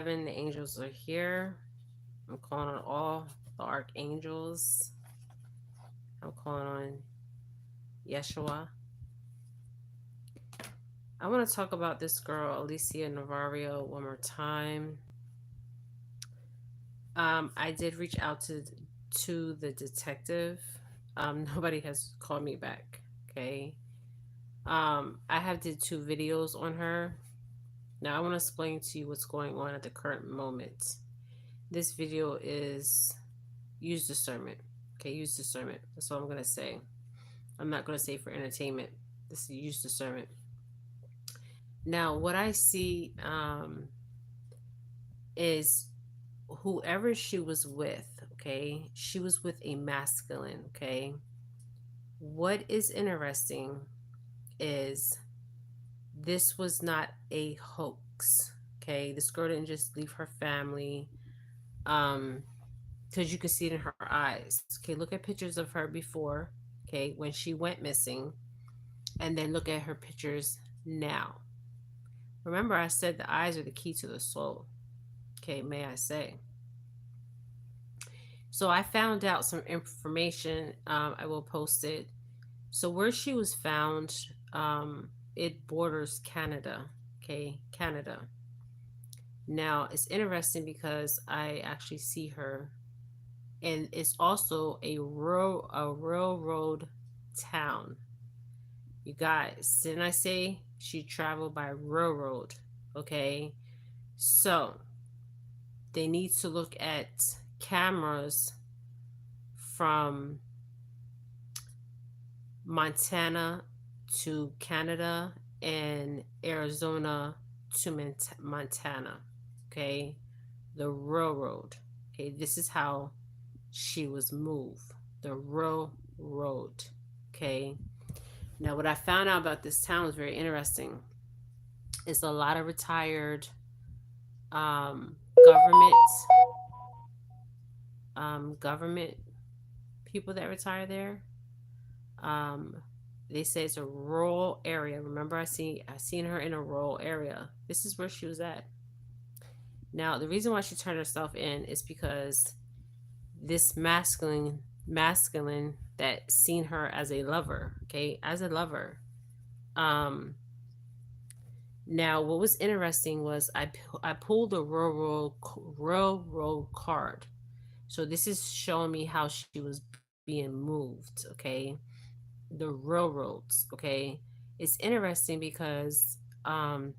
The angels are here. I'm calling on all the archangels. I'm calling on Yeshua. I want to talk about this girl, Alicia Navarro, one more time. I did reach out to the detective. Nobody has called me back. Okay. I have did 2 videos on her. Now I want to explain to you what's going on at the current moment. This video is use discernment. Okay, use discernment. That's all I'm gonna say. I'm not gonna say for entertainment. This is use discernment. Now, what I see is whoever she was with. Okay, she was with a masculine. Okay, what is interesting is this was not a hoax. Okay, this girl didn't just leave her family. Because you can see it in her eyes. Okay, look at pictures of her before. Okay, when she went missing, and then look at her pictures now. Remember, I said the eyes are the key to the soul. Okay, may I say? So I found out some information. I will post it. So where she was found, it borders Canada. Okay, Canada. Now it's interesting because I actually see her, and it's also a railroad town. You guys, didn't I say she traveled by railroad? Okay, so they need to look at cameras from Montana to Canada and Arizona to Montana. Okay, the railroad. Okay, this is how she was moved. The railroad. Okay. Now, what I found out about this town was very interesting. It's a lot of retired government government people that retire there. Um, they say it's a rural area. Remember, I seen her in a rural area. This is where she was at. Now, the reason why she turned herself in is because this masculine that seen her as a lover. Okay, as a lover. Um, Now, what was interesting was I pulled a railroad card. So this is showing me how she was being moved. Okay, the railroads. Okay, it's interesting because at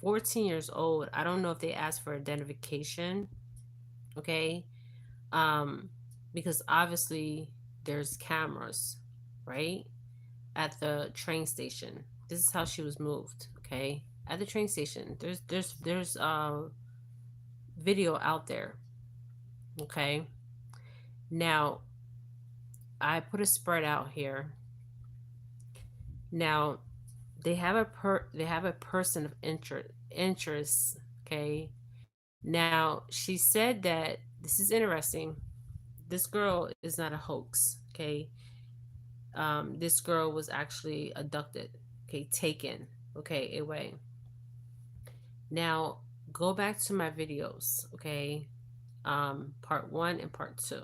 14 years old, I don't know if they asked for identification. Okay, um, because obviously there's cameras, right, at the train station. This is how she was moved. Okay, at the train station. There's video out there. Okay, now I put a spread out here. Now they have a person of interest. Okay, now she said that this is interesting. This girl is not a hoax. Okay, this girl was actually abducted. Okay, taken. Okay, away. Now go back to my videos. Okay, part 1 and part 2.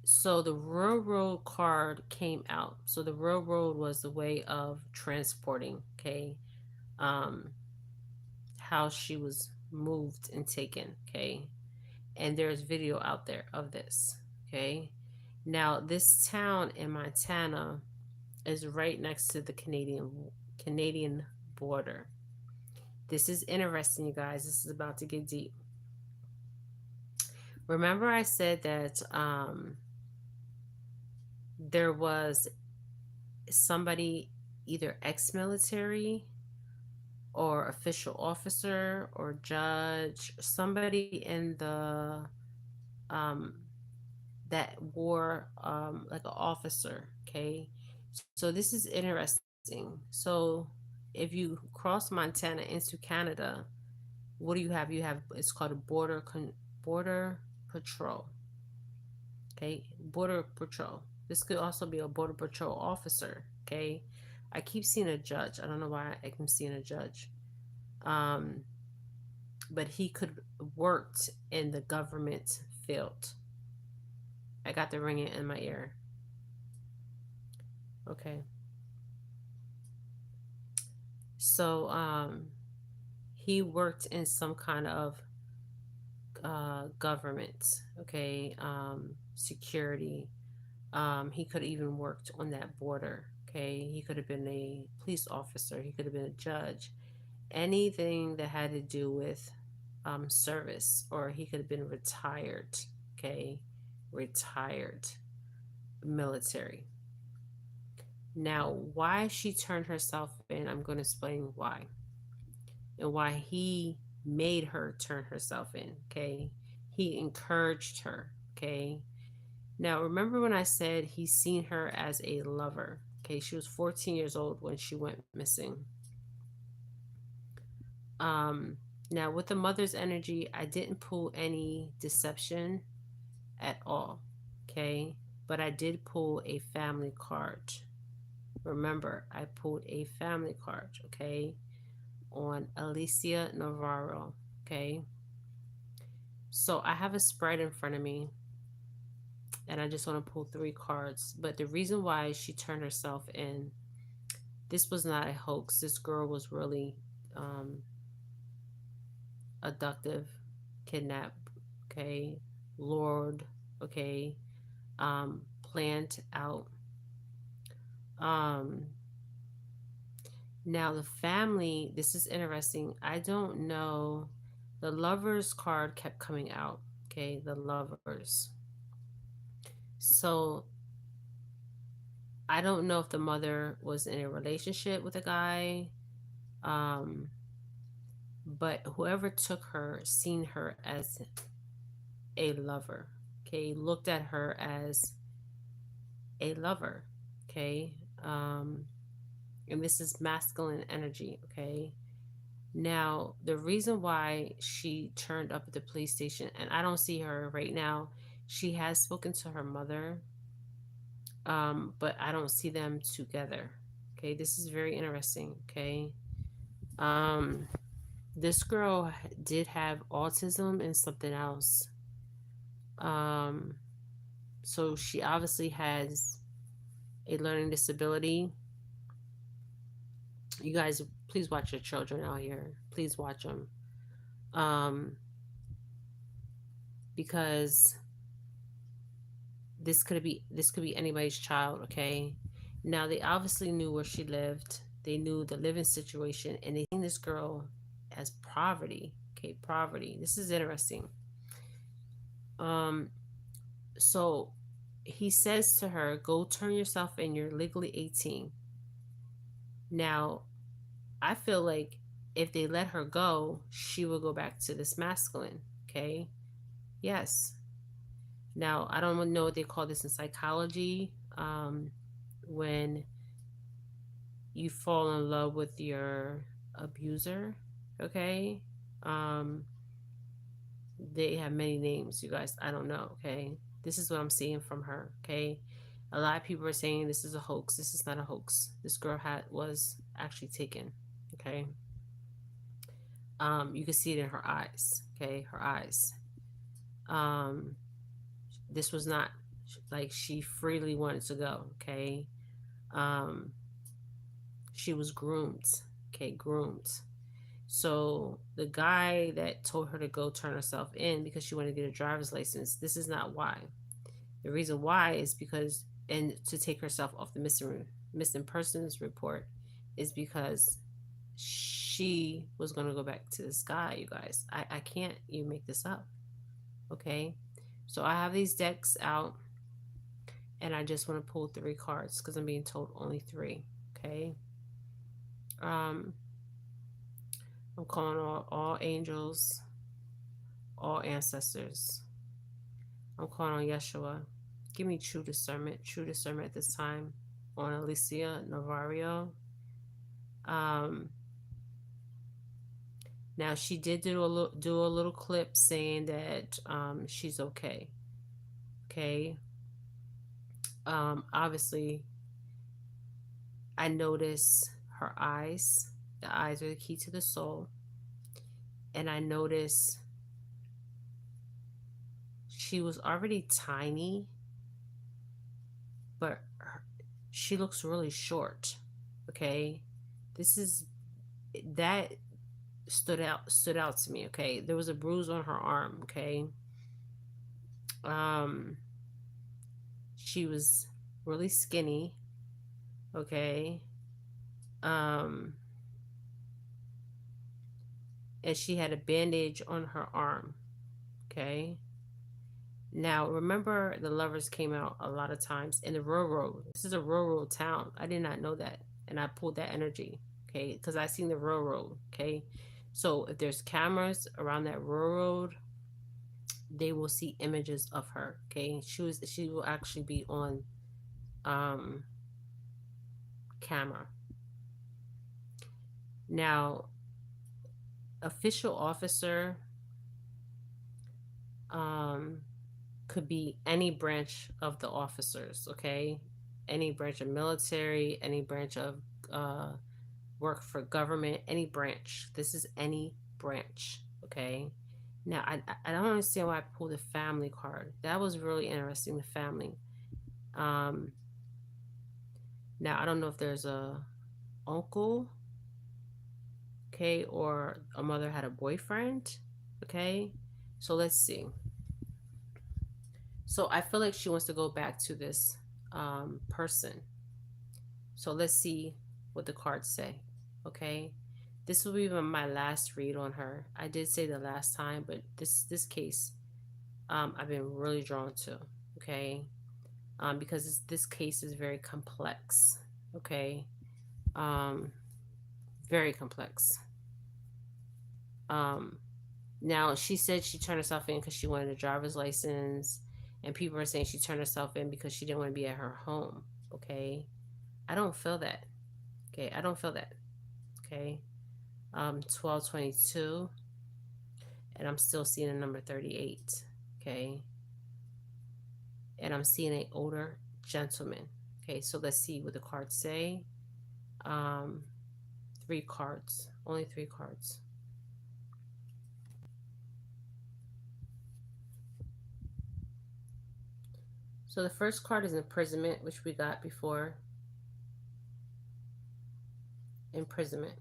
So the railroad card came out. So the railroad was the way of transporting. Okay, um, how she was moved and taken. Okay, and there's video out there of this. Okay, now this town in Montana is right next to the Canadian border. This is interesting, you guys. This is about to get deep. Remember, I said that there was somebody, either ex-military or official officer or judge, somebody in the um, that wore like an officer. Okay, so this is interesting. So if you cross Montana into Canada, what do you have? You have, it's called a border patrol. Okay, border patrol. This could also be a border patrol officer. Okay, I keep seeing a judge. I don't know why I'm seeing a judge. Um, but he could worked in the government field. I got the ringing in my ear. Okay. So he worked in some kind of government, okay, security. He could have even worked on that border, okay. He could have been a police officer, he could have been a judge, anything that had to do with service, or he could have been retired, okay, retired military. Now, why she turned herself in, I'm going to explain why, and why he made her turn herself in, okay? He encouraged her, okay? Now, remember when I said he's seen her as a lover, okay? She was 14 years old when she went missing. Um, Now, with the mother's energy, I didn't pull any deception at all, okay? But I did pull a family card. Remember, I pulled a family card, okay, on Alicia Navarro, okay? So I have a spread in front of me, and I just want to pull three cards. But the reason why she turned herself in, this was not a hoax. This girl was really um, abductive, kidnapped, okay, lured, okay, planned out. Um, Now, the family, this is interesting. I don't know. The lovers card kept coming out. Okay, the lovers. So I don't know if the mother was in a relationship with a guy, um, but whoever took her seen her as a lover. Okay, looked at her as a lover. Okay, um, and this is masculine energy. Okay, now, the reason why she turned up at the police station, and I don't see her right now, she has spoken to her mother, but I don't see them together. Okay, this is very interesting. Okay, um, this girl did have autism and something else. Um, so she obviously has a learning disability. You guys, please watch your children out here. Please watch them. Um, because this could be anybody's child, okay. Now they obviously knew where she lived, they knew the living situation, and they seen this girl as poverty, okay, poverty. This is interesting. um so he says to her, go turn yourself in, you're legally 18. Now I feel like if they let her go, she will go back to this masculine, okay. Yes. Now I don't know what they call this in psychology, when you fall in love with your abuser, okay. um they have many names, you guys, I don't know, okay. This is what I'm seeing from her, okay. A lot of people are saying this is a hoax. This is not a hoax. This girl was actually taken, okay. You can see it in her eyes, okay, her eyes. um this was not like she freely wanted to go, okay. um she was groomed, okay, groomed. So the guy that told her to go turn herself in because she wanted to get a driver's license, this is not why. The reason why is because, and to take herself off the missing persons report, is because she was going to go back to this guy, you guys. I can't even make this up, okay. So I have these decks out, and I just want to pull three cards because I'm being told only three, okay. um I'm calling all angels, all ancestors. I'm calling on Yeshua. Give me true discernment this time on Alicia Navarro. Um, Now she did do a little clip saying that she's okay. Okay. Obviously, I notice her eyes. The eyes are the key to the soul. and I noticed she was already tiny, but she looks really short. Okay, this is that stood out to me. Okay, there was a bruise on her arm. Okay, um, she was really skinny. Okay, um, and she had a bandage on her arm. Okay. Now, remember the lovers came out a lot of times in the railroad. This is a railroad town. I did not know that. And I pulled that energy, okay, because I seen the railroad, okay. So if there's cameras around that railroad, they will see images of her, okay. She will actually be on um camera. Now, official officer um could be any branch of the officers, okay? Any branch of military, any branch of uh, work for government, any branch. This is any branch, okay? Now, I don't understand why I pulled the family card. That was really interesting, the family. Um, Now, I don't know if there's a uncle, okay, or a mother had a boyfriend, okay? So let's see. So I feel like she wants to go back to this person. So let's see what the cards say. Okay. This will be my last read on her. I did say the last time, but this case, I've been really drawn to. Okay. Because this case is very complex. Okay. Um, Very complex. Um, Now she said she turned herself in because she wanted a driver's license, and people are saying she turned herself in because she didn't want to be at her home. Okay. I don't feel that. Okay. I don't feel that. Okay. 1222, and I'm still seeing a number 38. Okay. And I'm seeing an older gentleman. Okay. So let's see what the cards say. Um, Three cards. Only three cards. So the first card is imprisonment, which we got before. Imprisonment.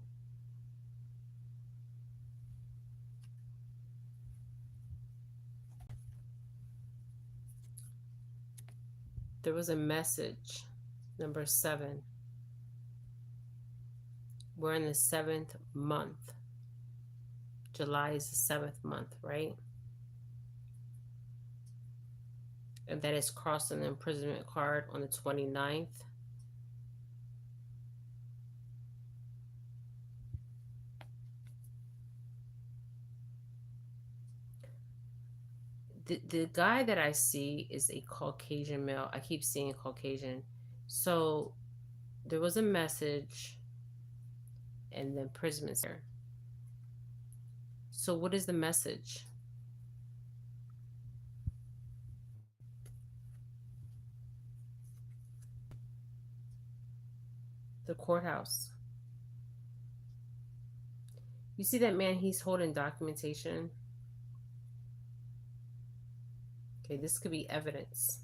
There was a message. Number 7. We're in the 7th month. July is the 7th month, right? And that is crossing the imprisonment card on the 29th. The guy that I see is a Caucasian male. I keep seeing Caucasian. So there was a message and the imprisonment there. So what is the message? The courthouse. You see that man, he's holding documentation. Okay, this could be evidence.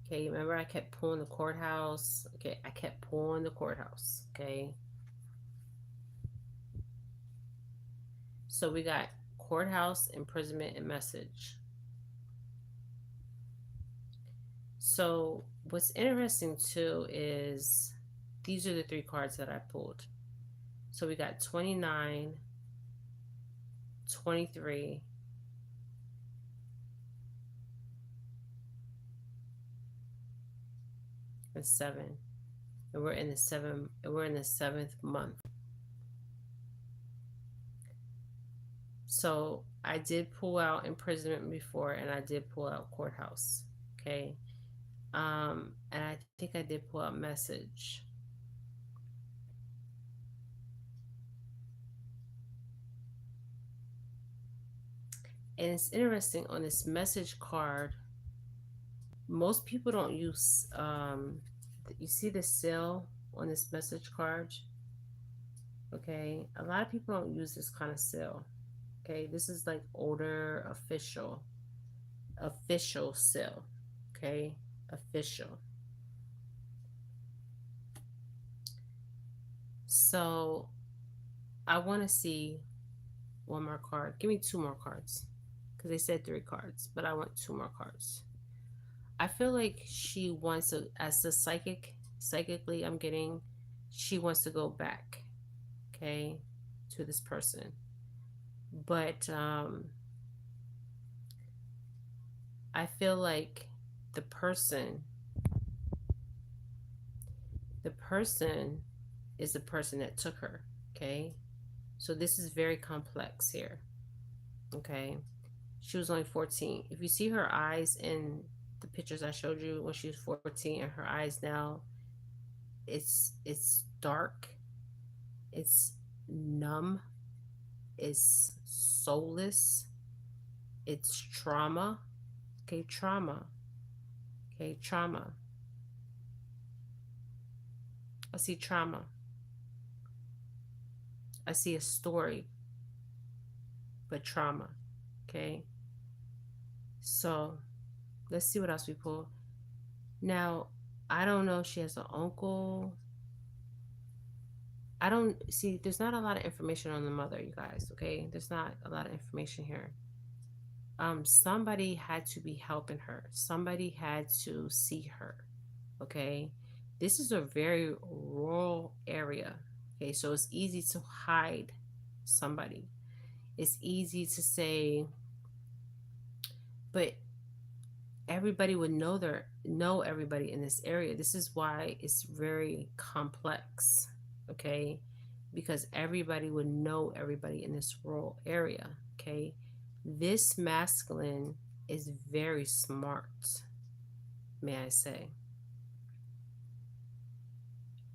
Okay, remember I kept pulling the courthouse. Okay, I kept pulling the courthouse. Okay. So we got courthouse, imprisonment, and message. So what's interesting too is these are the three cards that I pulled. So we got 29, 23, and 7. And we're in the 7th month. So I did pull out imprisonment before, and I did pull out courthouse. Okay. And I think I did pull out message. And it's interesting on this message card, most people don't use you see the seal on this message card? Okay, a lot of people don't use this kind of seal. Okay, this is like older official seal. Okay, official. So I want to see one more card. Give me two more cards because they said three cards, but I want two more cards. I feel like she wants to, as the psychically, I'm getting, she wants to go back, okay, to this person. But I feel like the person, the person is the person that took her, okay? So this is very complex here, okay? She was only 14. If you see her eyes in the pictures I showed you when she was 14 and her eyes now, it's dark, it's numb, it's soulless, it's trauma. Okay, trauma. Okay, trauma. I see trauma. I see a story, but trauma. Okay, so let's see what else we pull. Now, I don't know if she has an uncle. I don't see, there's not a lot of information on the mother, you guys. Okay, there's not a lot of information here. Somebody had to be helping her, somebody had to see her. Okay, this is a very rural area. Okay, so it's easy to hide somebody, it's easy to say, but everybody would know everybody in this area. This is why it's very complex. Okay, because everybody would know everybody in this rural area. Okay, this masculine is very smart, may I say,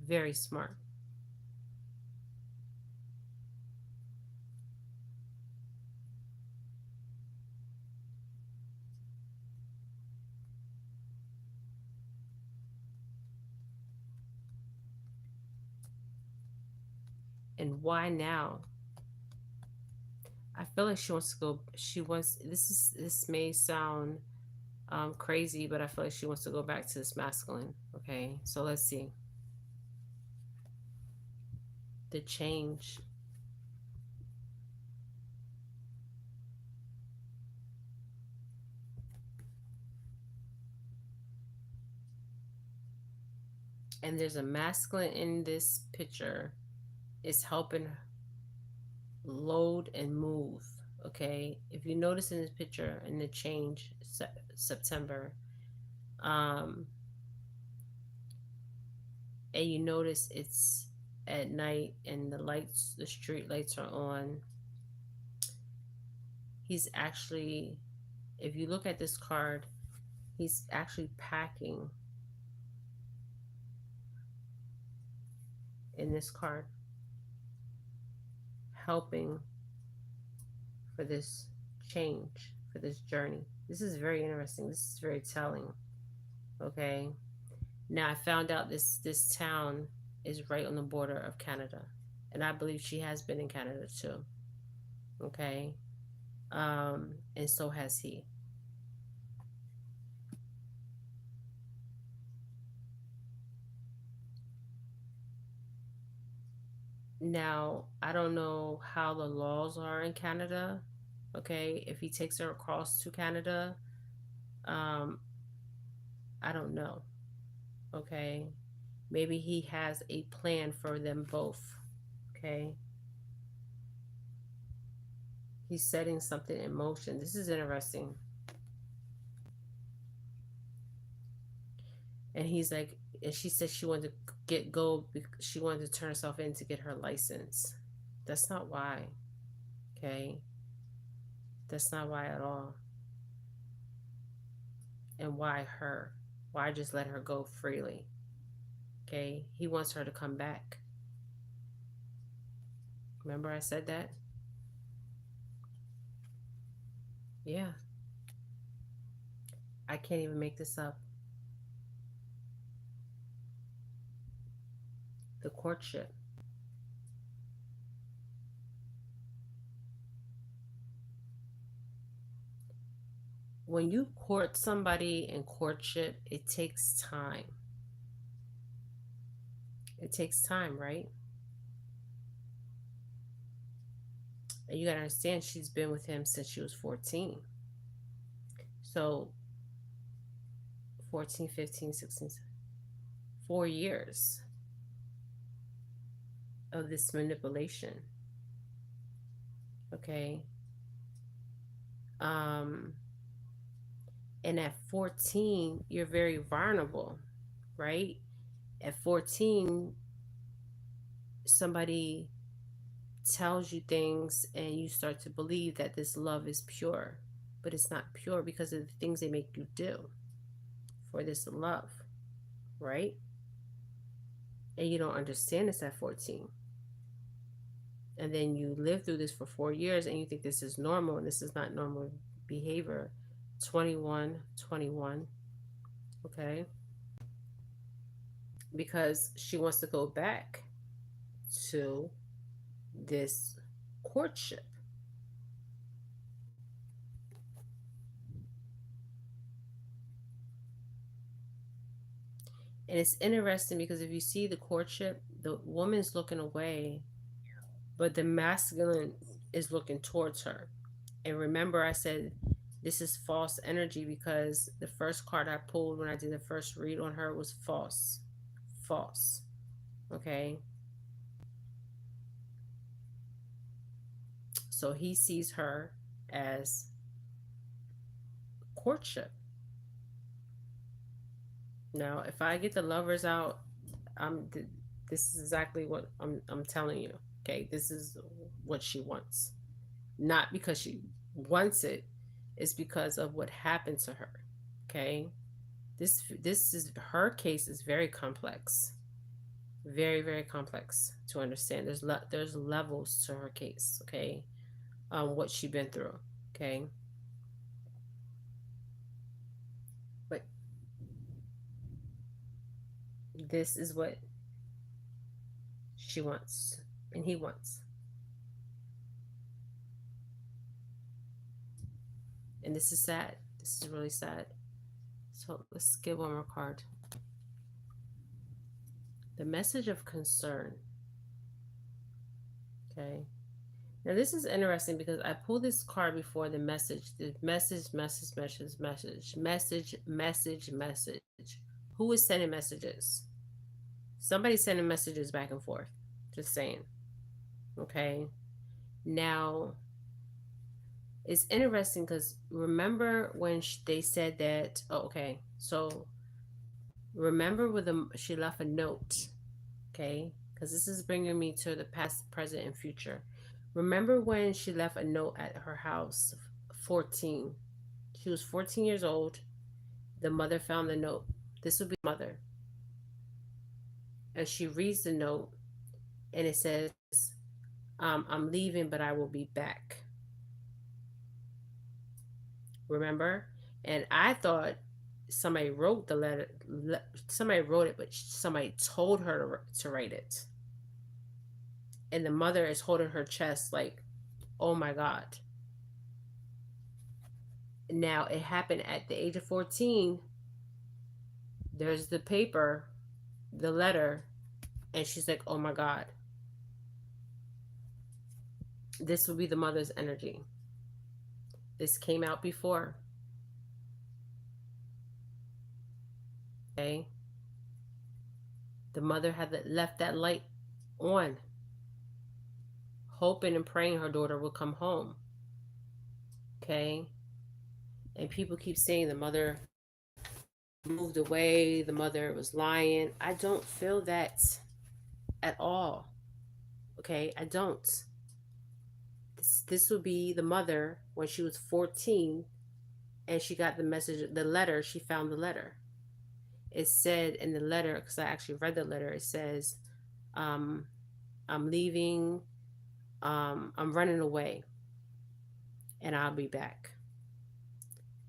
very smart. And why now? I feel like she wants to go. She wants. This may sound crazy, but I feel like she wants to go back to this masculine. Okay, so let's see the change. And there's a masculine in this picture is helping load and move. Okay, if you notice in this picture in the change September, um, and you notice it's at night and the street lights are on. He's actually, if you look at this card, he's actually packing in this card, helping for this change, for this journey. This is very interesting. This is very telling. Okay. Now I found out this town is right on the border of Canada, and I believe she has been in Canada too. Okay. And so has he. Now I don't know how the laws are in Canada. Okay, if he takes her across to Canada, um, I don't know. Okay, maybe he has a plan for them both. Okay, he's setting something in motion. This is interesting. And he's like, and she said she wanted to get gold because she wanted to turn herself in to get her license. That's not why. Okay, that's not why at all. And why her? Why just let her go freely? Okay, he wants her to come back. Remember I said that? Yeah, I can't even make this up. The courtship. when you court somebody in courtship, it takes time. It takes time, right? And you got to understand, she's been with him since she was 14. So 14, 15, 16, 4 years of this manipulation. Okay. Um, and at 14, you're very vulnerable, right? At 14, somebody tells you things and you start to believe that this love is pure, but it's not pure because of the things they make you do for this love, right? And you don't understand this at 14. And then you live through this for 4 years and you think this is normal, and this is not normal behavior. 21, 21, okay? Because she wants to go back to this courtship. And it's interesting because if you see the courtship, the woman's looking away, but the masculine is looking towards her. And remember, I said this is false energy because the first card I pulled when I did the first read on her was false. False. Okay. So he sees her as courtship. Now, if I get the lovers out, I'm this is exactly what I'm telling you. Okay, this is what she wants. Not because she wants it, it's because of what happened to her. Okay? This is her case is very complex. Very, very complex to understand. There's levels to her case, okay? What she been through, okay? But this is what she wants and he wants. And this is sad. This is really sad. So let's get one more card. The message of concern. Okay. Now this is interesting because I pulled this card before the message. The message, message, message, message, message, message, message. Who is sending messages? Somebody's sending messages back and forth. Just saying. Okay. Now it's interesting because remember when they said that, oh, okay, so remember with she left a note, okay, because this is bringing me to the past, present, and future. Remember when she left a note at her house, 14. She was 14 years old. The mother found the note. This would be the mother. And she reads the note and it says, I'm leaving, but I will be back. Remember? And I thought somebody wrote the letter. Somebody wrote it, but somebody told her to write it. And the mother is holding her chest like, oh my God. Now, it happened at the age of 14. There's the paper, the letter, and she's like, oh my God. This will be the mother's energy. This came out before. Okay. The mother had left that light on, hoping and praying her daughter would come home. Okay. And people keep saying the mother moved away, the mother was lying. I don't feel that at all. Okay. I don't. This would be the mother when she was 14 and she got the message, the letter. She found the letter. It said in the letter, because I actually read the letter, it says, I'm leaving, I'm running away, and I'll be back.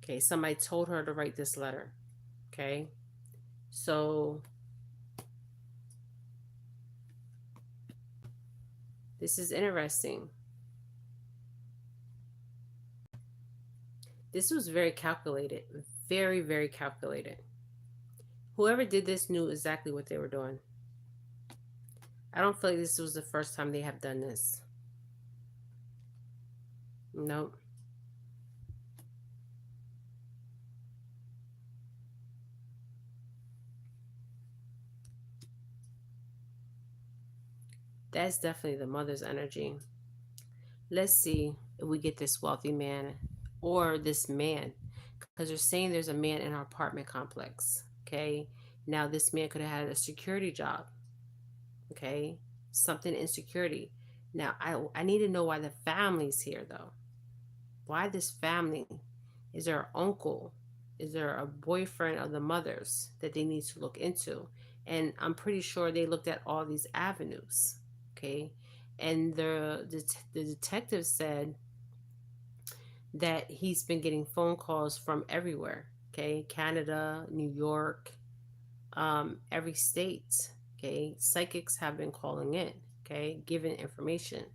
Okay, somebody told her to write this letter. Okay, so this is interesting. This was very calculated, very, very calculated. Whoever did this knew exactly what they were doing. I don't feel like this was the first time they have done this. Nope. That's definitely the mother's energy. Let's see if we get this wealthy man or this man. Because they're saying there's a man in our apartment complex. Okay. Now, this man could have had a security job. Okay. Something in security. Now, I need to know why the family's here, though. Why this family? Is there an uncle? Is there a boyfriend of the mother's that they need to look into? And I'm pretty sure they looked at all these avenues. Okay. And the detective said that he's been getting phone calls from everywhere. Okay. Canada, New York, every state. Okay. Psychics have been calling in. Okay. Giving information.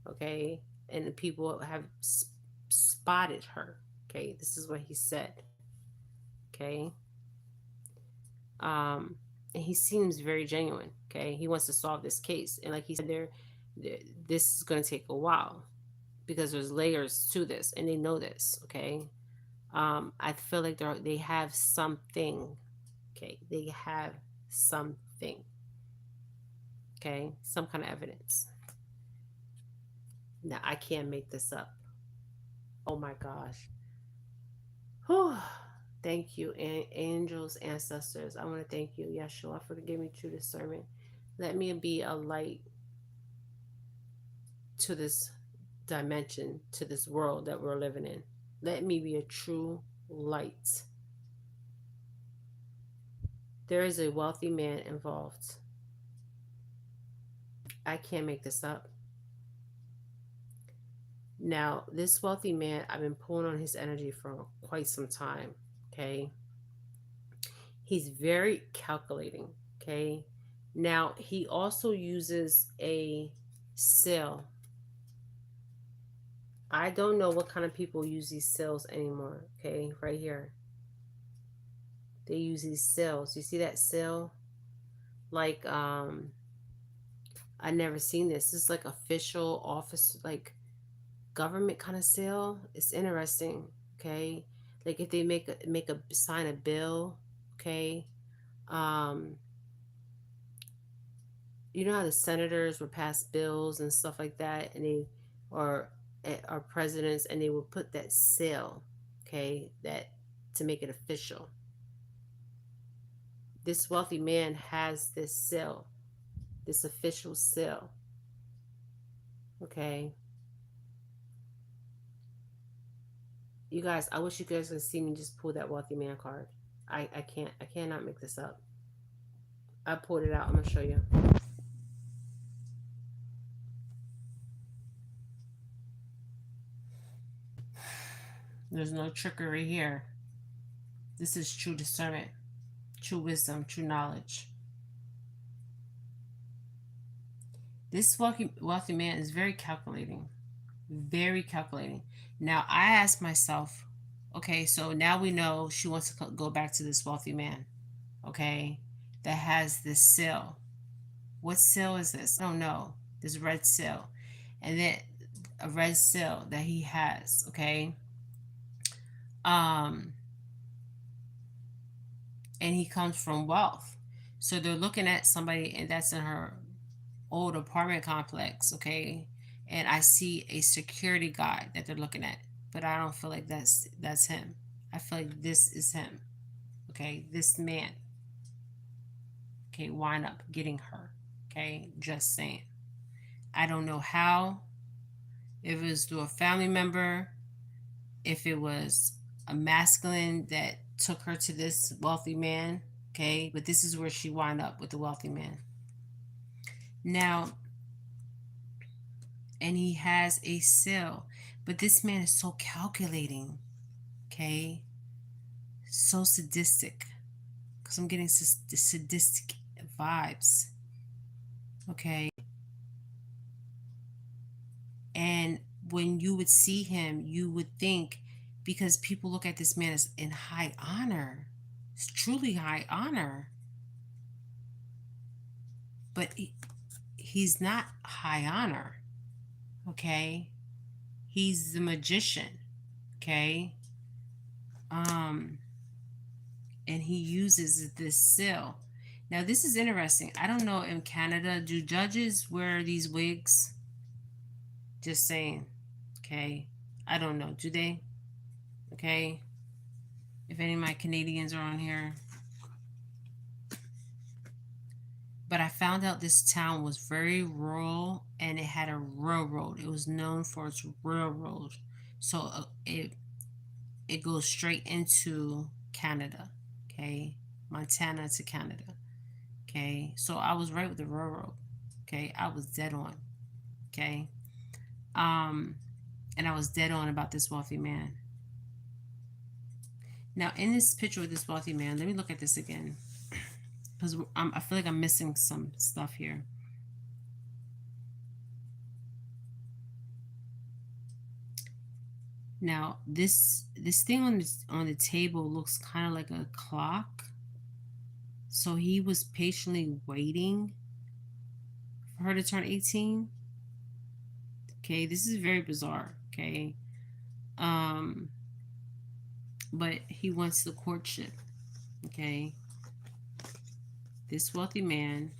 Okay. And the people have spotted her. Okay. This is what he said. Okay. Um, and he seems very genuine. Okay. He wants to solve this case. And like he said, this is going to take a while because there's layers to this and they know this. Okay. I feel like they have something. Okay. They have something. Okay. Some kind of evidence. Now, I can't make this up. Oh my gosh. Whew. Thank you, angels, ancestors. I want to thank you, Yeshua, for giving me true discernment. Let me be a light to this dimension, to this world that we're living in. Let me be a true light. There is a wealthy man involved. I can't make this up. Now, this wealthy man, I've been pulling on his energy for quite some time. Okay. He's very calculating. Okay. Now, he also uses a sill. I don't know what kind of people use these sills anymore. Okay. Right here. They use these sills. You see that sill? Like, I never seen this. This is like official office, like government kind of sale. It's interesting. Okay. Like if they make a sign a bill. Okay. Um, you know how the senators would pass bills and stuff like that, and they or or presidents, and they would put that seal. Okay, that to make it official. This wealthy man has this seal, this official seal. Okay. You guys, I wish you guys could see me just pull that wealthy man card. I can't. I cannot make this up. I pulled it out. I'm gonna show you. There's no trickery here. This is true discernment, true wisdom, true knowledge. This wealthy man is very calculating. Very calculating. Now I ask myself, okay, so now we know she wants to go back to this wealthy man, okay, that has this seal. What seal is this? I don't know. This red seal. And then a red seal that he has, okay? Um, and he comes from wealth. So they're looking at somebody and that's in her old apartment complex, okay? And I see a security guard that they're looking at, but I don't feel like that's him. I feel like this is him, okay? This man, okay, wind up getting her, okay? Just saying. I don't know how, if it was through a family member, if it was a masculine that took her to this wealthy man, okay? But this is where she wound up with the wealthy man. Now, and he has a seal, but this man is so calculating, okay? So sadistic, because I'm getting sadistic vibes, okay? And when you would see him, you would think because people look at this man as in high honor. It's truly high honor. But he's not high honor. Okay? He's the magician. Okay? Um and he uses this seal. Now this is interesting. I don't know, in Canada, do judges wear these wigs? Just saying. Okay? I don't know. Do they? Okay? If any of my Canadians are on here. But I found out this town was very rural and it had a railroad. It was known for its railroad. So it goes straight into Canada. Okay? Montana to Canada. Okay? So I was right with the railroad. Okay? I was dead on. Okay? Um and I was dead on about this wealthy man. Now, in this picture with this wealthy man, let me look at this again because I feel like I'm missing some stuff here. Now, this thing on the table looks kind of like a clock. So he was patiently waiting for her to turn 18. Okay, this is very bizarre. Okay, um, but he wants the courtship. Okay, this wealthy man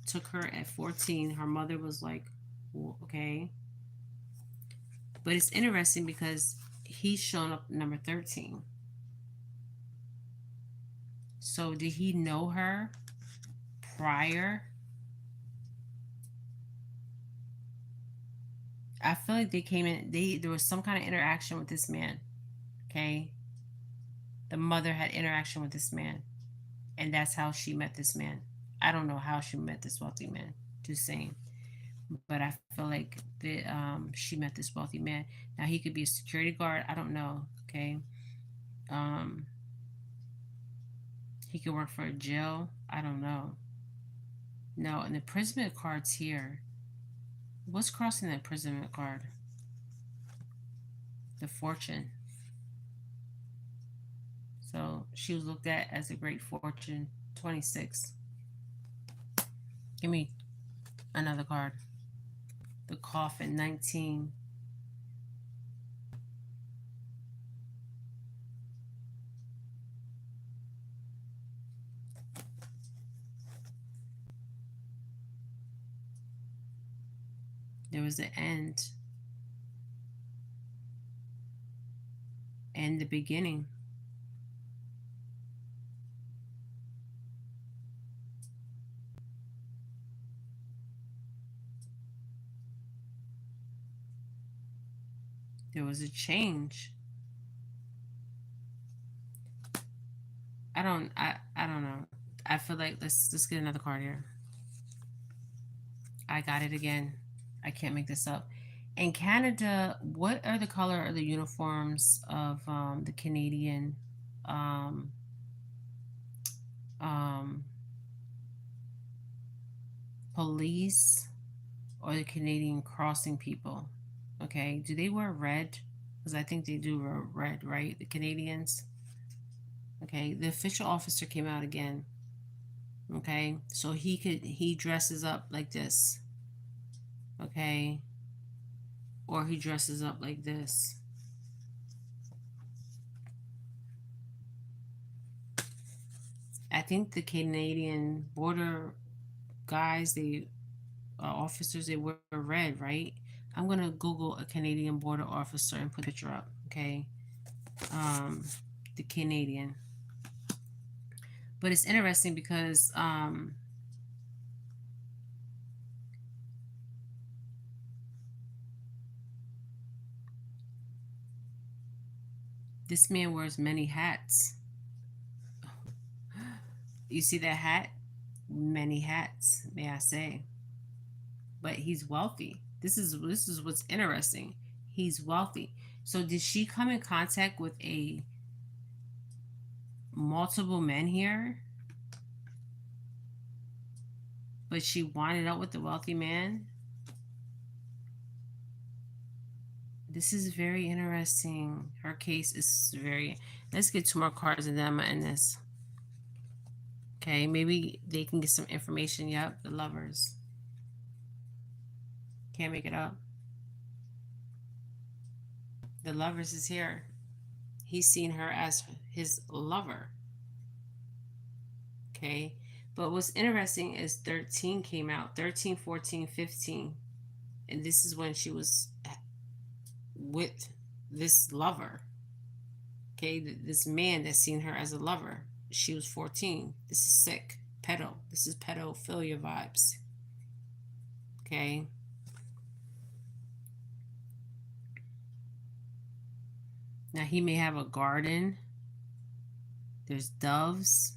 took her at 14. Her mother was like, well, okay. But it's interesting because he's shown up number 13. So did he know her prior? I feel like they came in, there was some kind of interaction with this man. Okay. The mother had interaction with this man. And that's how she met this man. I don't know how she met this wealthy man. Just saying. But I feel like that she met this wealthy man. Now he could be a security guard. I don't know. Okay. Um, he could work for a jail. I don't know. No, and the imprisonment card's here. What's crossing the imprisonment card? The fortune. So she was looked at as a great fortune. 26. Give me another card. The coffin. 19. There was the end and the beginning. There was a change. I don't know. I feel like let's get another card here. I got it again. I can't make this up. In Canada, what are the color of the uniforms of the Canadian um, um, police or the Canadian crossing people? Okay, do they wear red? Because I think they do wear red, right? The Canadians. Okay, the official officer came out again. Okay, so he dresses up like this. Okay, or he dresses up like this. I think the Canadian border guys, they officers, they wear red, right? I'm gonna Google a Canadian border officer and put a picture up. Okay, um, the Canadian. But it's interesting because this man wears many hats. You see that hat? Many hats, may I say. But he's wealthy. This is what's interesting. He's wealthy. So did she come in contact with a multiple men here? But she wanted out with the wealthy man? This is very interesting. Her case is very. Let's get 2 more cards and then I'm gonna end this. Okay, maybe they can get some information. Yep, the lovers. Can't make it up. The lovers is here. He's seen her as his lover. Okay, but what's interesting is 13 came out. 13, 14, 15. And this is when she was with this lover. Okay, this man that's seen her as a lover. She was 14. This is sick. Pedo. This is pedophilia vibes. Okay. Now he may have a garden. There's doves.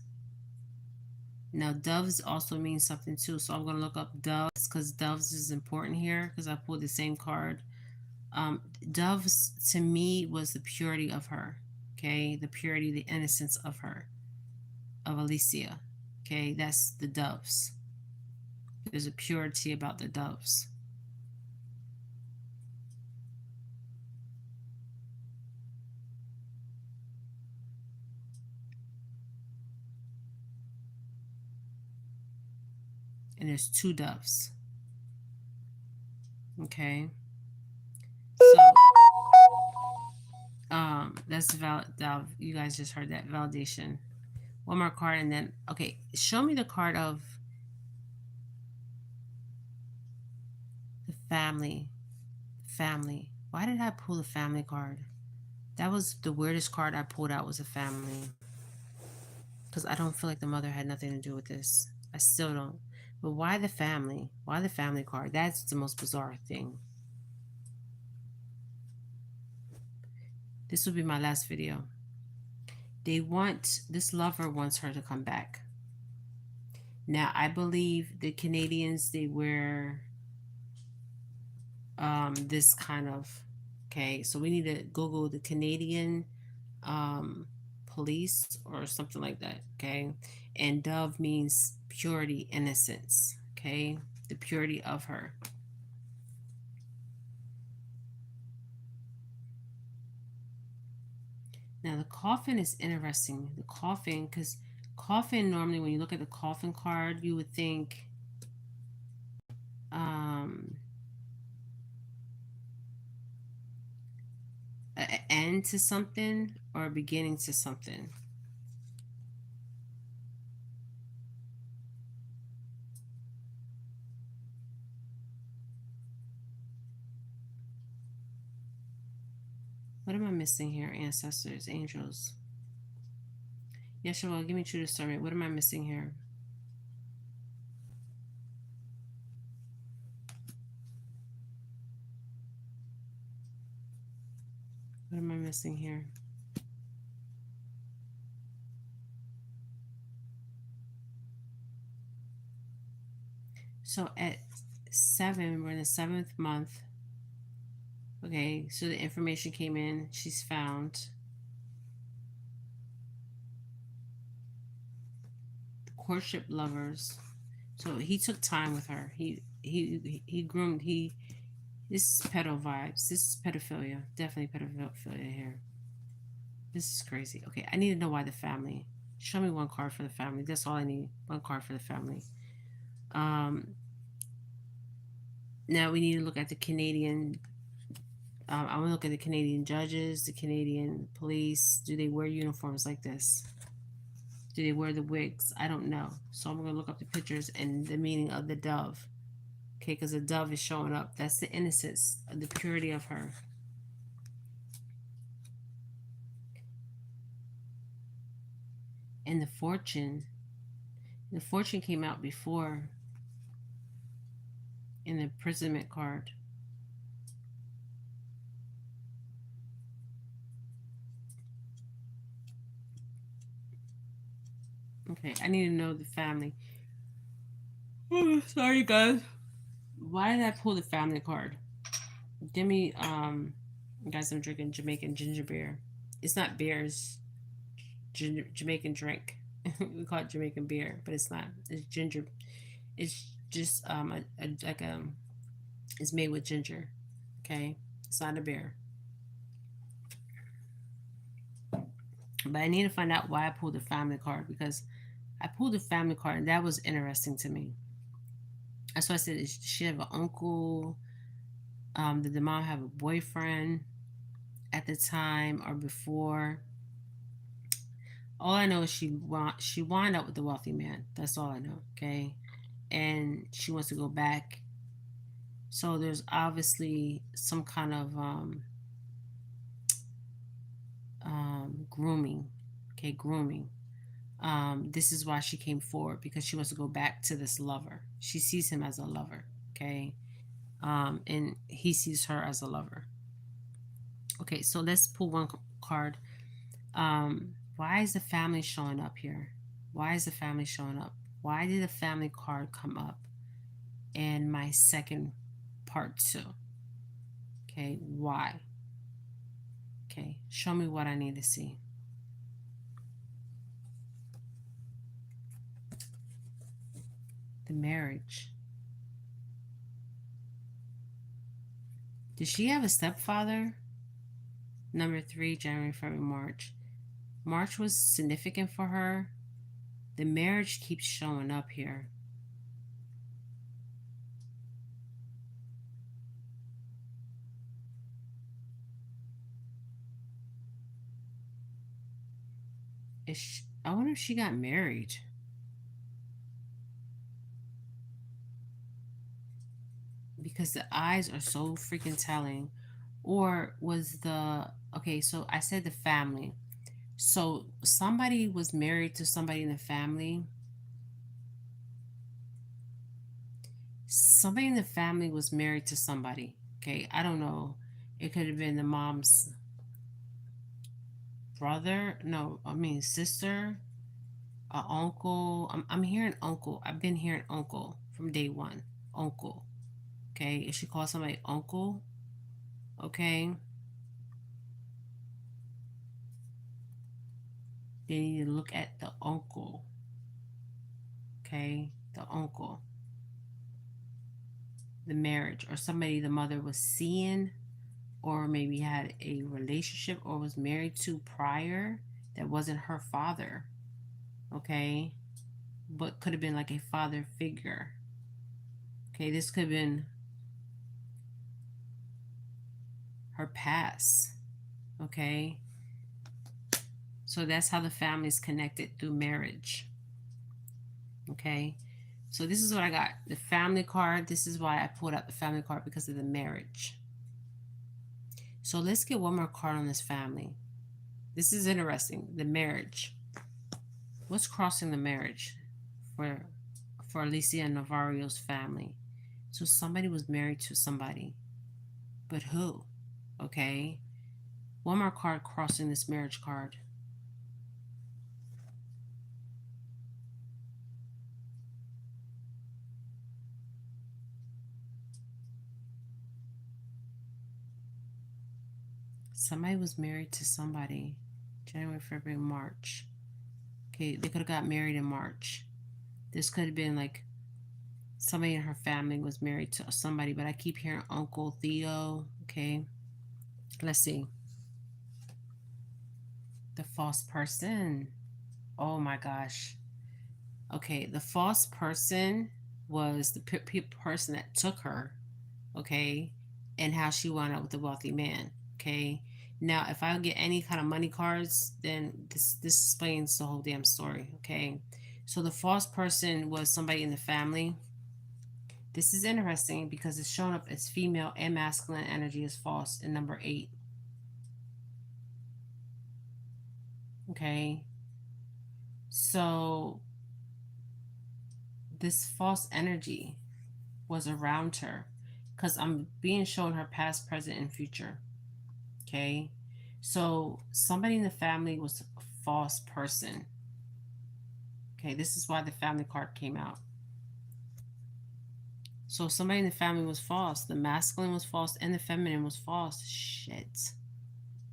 Now doves also means something too. So I'm going to look up doves because doves is important here because I pulled the same card. Doves to me was the purity of her. Okay. The purity, the innocence of her, of Alicia. Okay. That's the doves. There's a purity about the doves. And there's 2 doves. Okay. So that's you guys just heard that validation. One more card and then okay, show me the card of the family. Family. Why did I pull the family card? That was the weirdest card I pulled out was a family. Because I don't feel like the mother had nothing to do with this. I still don't. But why the family? Why the family card? That's the most bizarre thing. This will be my last video. This lover wants her to come back. Now, I believe the Canadians, they wear this kind of, okay, so we need to Google the Canadian police or something like that, okay? And dove means purity, innocence, okay? The purity of her. Now the coffin is interesting. The coffin, because coffin normally when you look at the coffin card, you would think an end to something or a beginning to something. What am I missing here? Ancestors, angels. Yeshua, give me true discernment. What am I missing here? What am I missing here? So at 7, we're in the 7th month. Okay, so the information came in. She's found. The courtship lovers. So he took time with her. He groomed. This is pedo vibes. This is pedophilia. Definitely pedophilia here. This is crazy. Okay, I need to know why the family. Show me one card for the family. That's all I need. One card for the family. Now we need to look at the Canadian. I'm gonna look at the Canadian judges, the Canadian police. Do they wear uniforms like this? Do they wear the wigs? I don't know. So I'm gonna look up the pictures and the meaning of the dove. Okay, because the dove is showing up. That's the innocence, the purity of her. And the fortune. The fortune came out before in the imprisonment card. Okay, I need to know the family. Oh, sorry, guys. Why did I pull the family card? Give me, guys, I'm drinking Jamaican ginger beer. It's not beer, it's Jamaican drink. We call it Jamaican beer, but it's not. It's ginger. It's just it's made with ginger. Okay, it's not a beer. But I need to find out why I pulled the family card, because I pulled the family card and that was interesting to me. That's why I said, does she have an uncle? Did the mom have a boyfriend at the time or before? All I know is she wound up with the wealthy man. That's all I know. Okay, and she wants to go back. So there's obviously some kind of grooming. Okay, grooming. This is why she came forward, because she wants to go back to this lover. She sees him as a lover. Okay, and he sees her as a lover. Okay, so let's pull one card. Why is the family showing up here? Why is the family showing up? Why did the family card come up in my second part two? Okay, why? Okay, show me what I need to see. The marriage. Did she have a stepfather? Number three, January, February, March. March was significant for her. The marriage keeps showing up here. I wonder if she got married. Because the eyes are so freaking telling. Or was the, okay, so I said the family. So somebody was married to somebody in the family. Somebody in the family was married to somebody. Okay, I don't know. It could have been the mom's brother. No, I mean sister, uncle. I'm hearing uncle. I've been hearing uncle from day one. Uncle. Okay, if she calls somebody uncle, okay, they need to look at the uncle. Okay, the uncle, the marriage, or somebody the mother was seeing, or maybe had a relationship or was married to prior that wasn't her father. Okay, but could have been like a father figure. Okay, this could have been her past. Okay, so that's how the family is connected through marriage. Okay, so this is what I got, the family card. This is why I pulled out the family card, because of the marriage. So let's get one more card on this family. This is interesting, the marriage. What's crossing the marriage for Alicia and Navarro's family? So somebody was married to somebody, but who? Okay, one more card crossing this marriage card. Somebody was married to somebody. January, February, March. Okay, they could have got married in March. This could have been like somebody in her family was married to somebody, but I keep hearing Uncle Theo. Okay, let's see. The false person. Oh my gosh. Okay, the false person was the person that took her. Okay, and how she wound up with the wealthy man. Okay, now if I get any kind of money cards, then this explains the whole damn story. Okay, so the false person was somebody in the family. This is interesting because it's shown up as female and masculine energy is false in number 8. Okay, so this false energy was around her, because I'm being shown her past, present, and future. Okay, so somebody in the family was a false person. Okay, this is why the family card came out. So somebody in the family was false. The masculine was false and the feminine was false. Shit.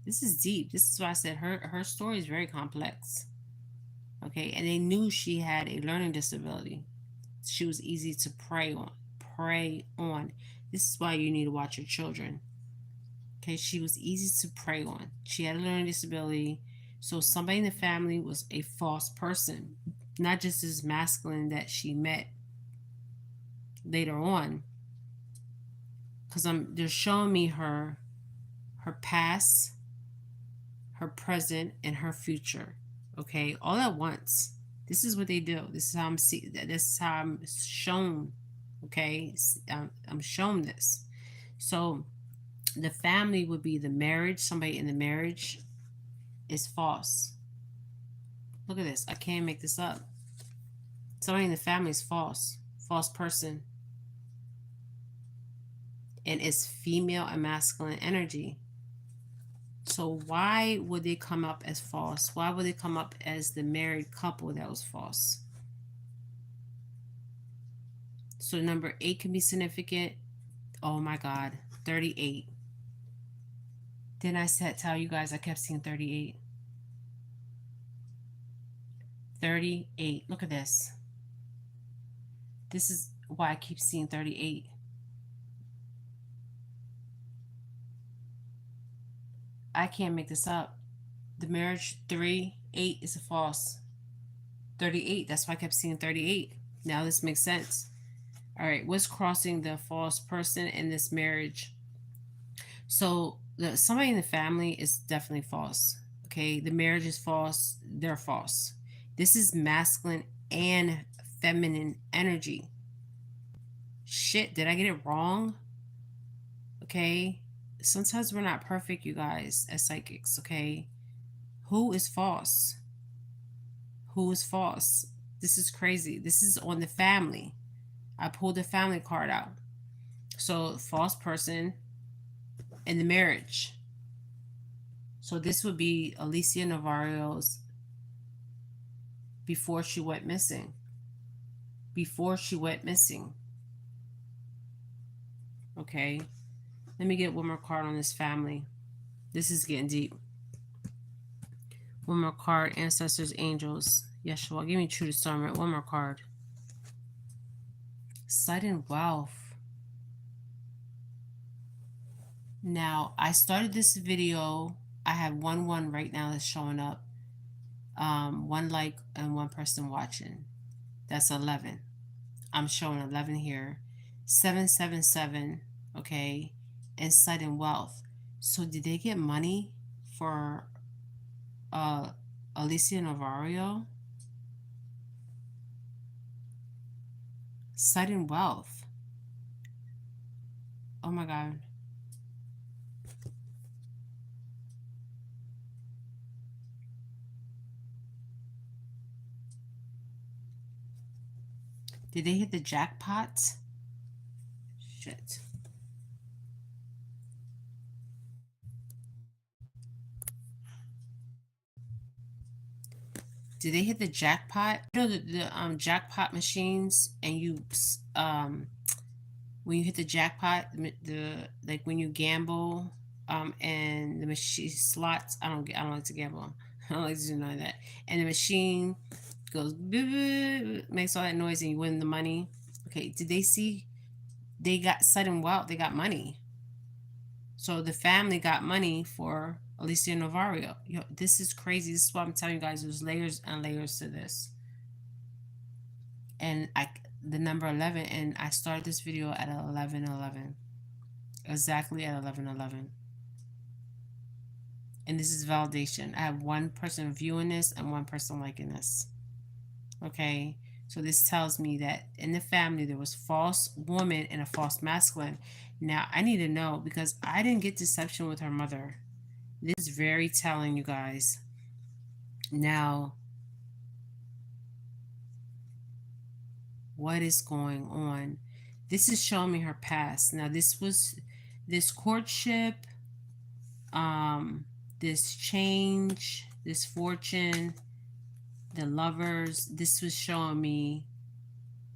This is deep. This is why I said her story is very complex. Okay, and they knew she had a learning disability. She was easy to prey on. Prey on. This is why you need to watch your children. Okay, she was easy to prey on. She had a learning disability. So somebody in the family was a false person, not just this masculine that she met later on. Because they're showing me her past, her present, and her future. Okay, all at once. This is what they do. This is how I'm see. This is how I'm shown. Okay, I'm shown this. So the family would be the marriage. Somebody in the marriage is false. Look at this. I can't make this up. Somebody in the family is false. False person. And it's female and masculine energy. So why would they come up as false? Why would they come up as the married couple that was false? So number 8 can be significant. Oh my God, 38. Then I said, tell you guys, I kept seeing 38. 38. Look at this. This is why I keep seeing 38. I can't make this up. The marriage 3, 8 is a false. 38. That's why I kept seeing 38. Now this makes sense. All right, what's crossing the false person in this marriage? So somebody in the family is definitely false. Okay, the marriage is false. They're false. This is masculine and feminine energy. Shit, did I get it wrong? Okay, sometimes we're not perfect, you guys, as psychics. Okay, who is false? Who is false? This is crazy. This is on the family. I pulled the family card out. So false person in the marriage. So this would be Alicia Navarro's before she went missing. Before she went missing. Okay. Let me get one more card on this family. This is getting deep. One more card. Ancestors, angels. Yeshua, give me true discernment. One more card. Sudden wealth. Now, I started this video. I have one right now that's showing up. 1 like and 1 person watching. That's 11. I'm showing 11 here. 777. Okay. And sudden wealth. So did they get money for Alicia Navarro? Sudden wealth. Oh my God. Did they hit the jackpot? Shit. Did they hit the jackpot? You know the jackpot machines, and you when you hit the jackpot, the like when you gamble, and the machine slots. I don't like to gamble. I don't like to do none of that. And the machine goes makes all that noise, and you win the money. Okay, did they see? They got sudden wealth. They got money. So the family got money for Alicia Navarro. Yo, this is crazy. This is what I'm telling you guys. There's layers and layers to this. And the number 11, and I started this video at 11:11. Exactly at 11:11. And this is validation. I have 1 person viewing this and 1 person liking this. Okay. So this tells me that in the family there was false woman and a false masculine. Now I need to know, because I didn't get deception with her mother. This is very telling, you guys. Now, what is going on? This is showing me her past. Now this courtship, this change, this fortune, the lovers, this was showing me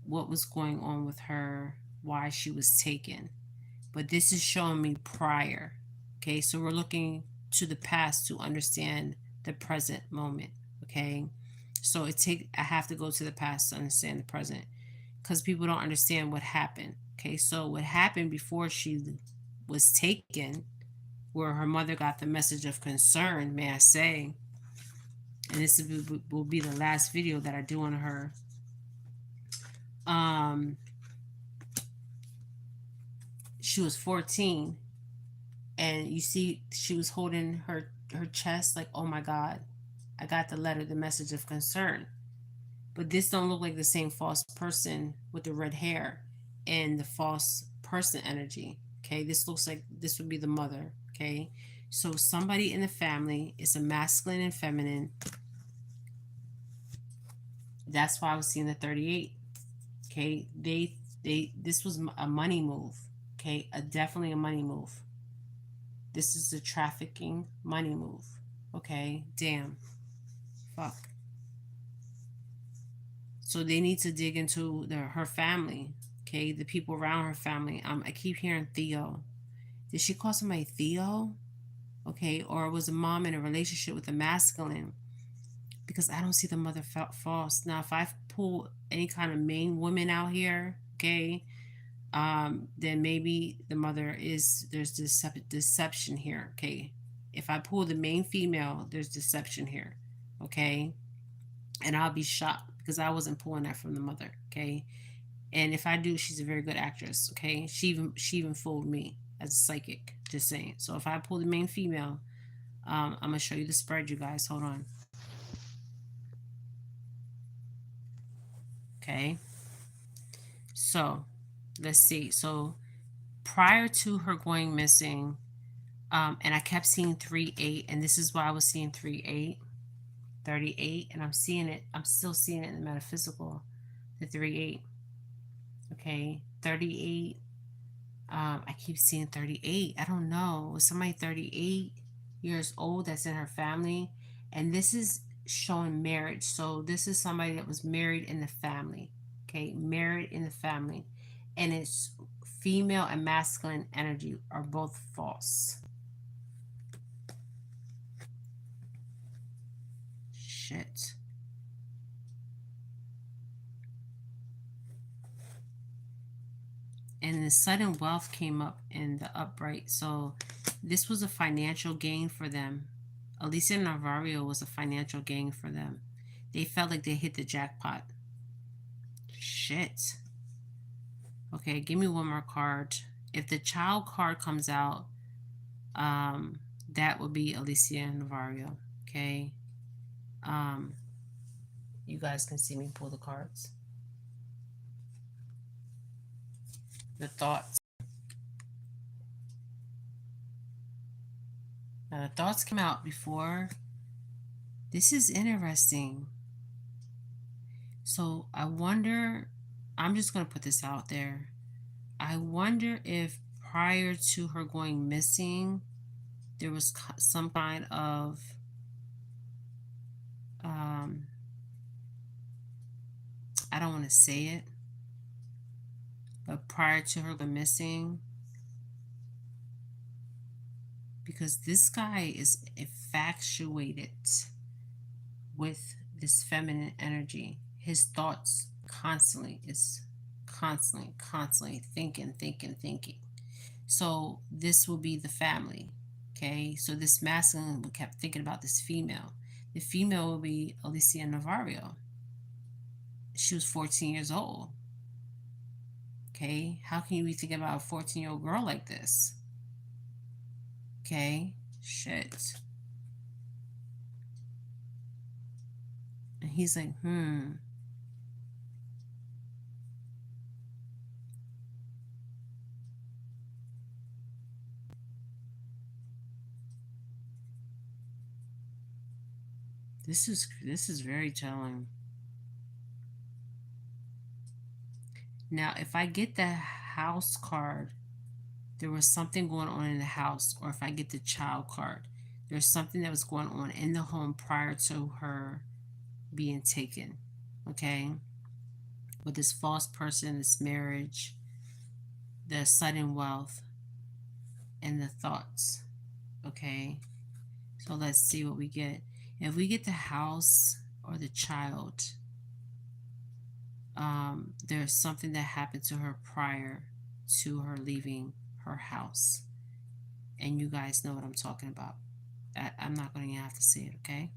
what was going on with her, why she was taken. But this is showing me prior. Okay, so we're looking to the past to understand the present moment. Okay, so I have to go to the past to understand the present, because people don't understand what happened. Okay, so what happened before she was taken, where her mother got the message of concern, may I say, and this will be the last video that I do on her. Um, she was 14, and you see she was holding her chest like, oh my God, I got the letter, the message of concern. But this don't look like the same false person with the red hair and the false person energy. Okay, this looks like this would be the mother. Okay, so somebody in the family is a masculine and feminine. That's why I was seeing the 38. Okay, this was a money move. Okay, definitely a money move. This is a trafficking money move. Okay, damn, fuck. So they need to dig into her family. Okay, the people around her family. I keep hearing Theo. Did she call somebody Theo? Okay, or was a mom in a relationship with a masculine? Because I don't see the mother false. Now, if I pull any kind of main woman out here, okay, then maybe the mother is, there's deception here. Okay, if I pull the main female, there's deception here. Okay, and I'll be shocked because I wasn't pulling that from the mother. Okay, and if I do, she's a very good actress. Okay, she even fooled me as a psychic. Just saying. So if I pull the main female, I'm gonna show you the spread, you guys. Hold on. Okay. So let's see. So prior to her going missing, and I kept seeing 3-8, and this is why I was seeing 3-8, 38, and I'm seeing it. I'm still seeing it in the metaphysical. The 3-8. Okay, 38. I keep seeing 38. I don't know. Was somebody 38 years old that's in her family? And this is showing marriage. So this is somebody that was married in the family. Okay, married in the family. And it's female and masculine energy are both false. Shit. And the sudden wealth came up in the upright. So this was a financial gain for them. Alicia and Navarro was a financial gain for them. They felt like they hit the jackpot. Shit. Okay, give me one more card. If the child card comes out, that would be Alicia and Navarro. Okay. You guys can see me pull the cards. The thoughts. Now the thoughts came out before. This is interesting. So I wonder, I'm just going to put this out there. I wonder if prior to her going missing, there was some kind of I don't want to say it, but prior to her going missing, because this guy is infatuated with this feminine energy. His thoughts constantly thinking. So this will be the family. Okay, so this masculine kept thinking about this female. The female will be Alicia Navarro. She was 14 years old. Okay, how can you be thinking about a 14-year-old girl like this? Okay, shit. And he's like, This is very telling. Now, if I get the house card, there was something going on in the house, or if I get the child card, there's something that was going on in the home prior to her being taken. Okay, with this false person, this marriage, the sudden wealth, and the thoughts. Okay, so let's see what we get. If we get the house or the child, there's something that happened to her prior to her leaving her house, and you guys know what I'm talking about. I'm not going to have to say it. Okay,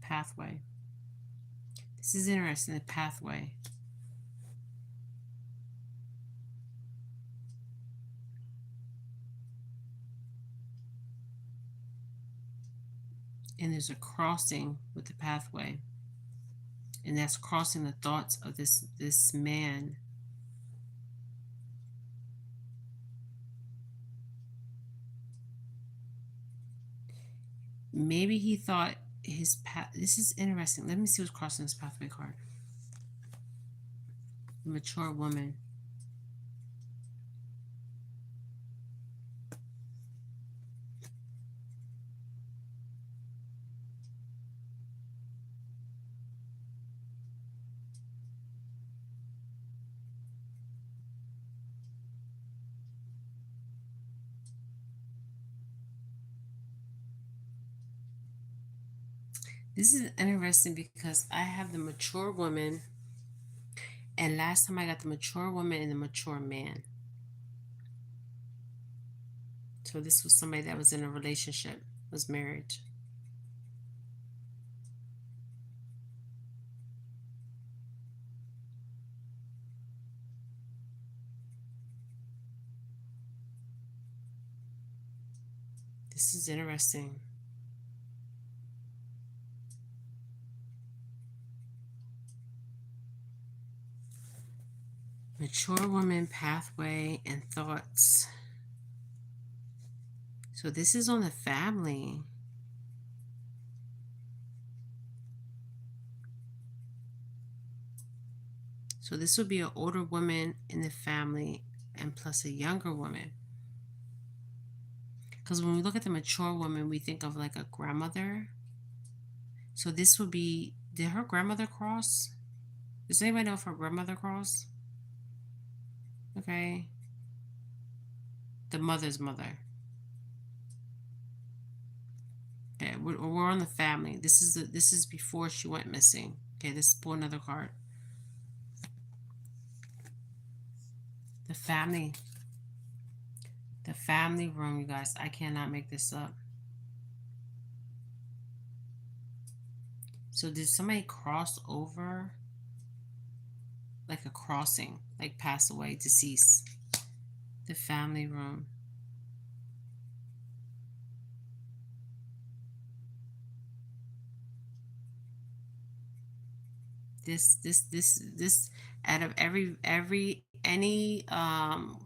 pathway. This is interesting, the pathway. And there's a crossing with the pathway. And that's crossing the thoughts of this man. Maybe he thought his path. This is interesting. Let me see what's crossing this pathway card. Mature woman. This is interesting because I have the mature woman, and last time I got the mature woman and the mature man. So this was somebody that was in a relationship, was married. This is interesting. Mature woman, pathway, and thoughts. So this is on the family. So this would be an older woman in the family and plus a younger woman. Because when we look at the mature woman, we think of like a grandmother. So this would be, did her grandmother cross? Does anybody know if her grandmother crossed? Okay. The mother's mother. Okay, we're on the family. This is before she went missing. Okay, let's pull another card. The family. The family room, you guys. I cannot make this up. So did somebody cross over? Like a crossing, like pass away, deceased. The family room. This out of any um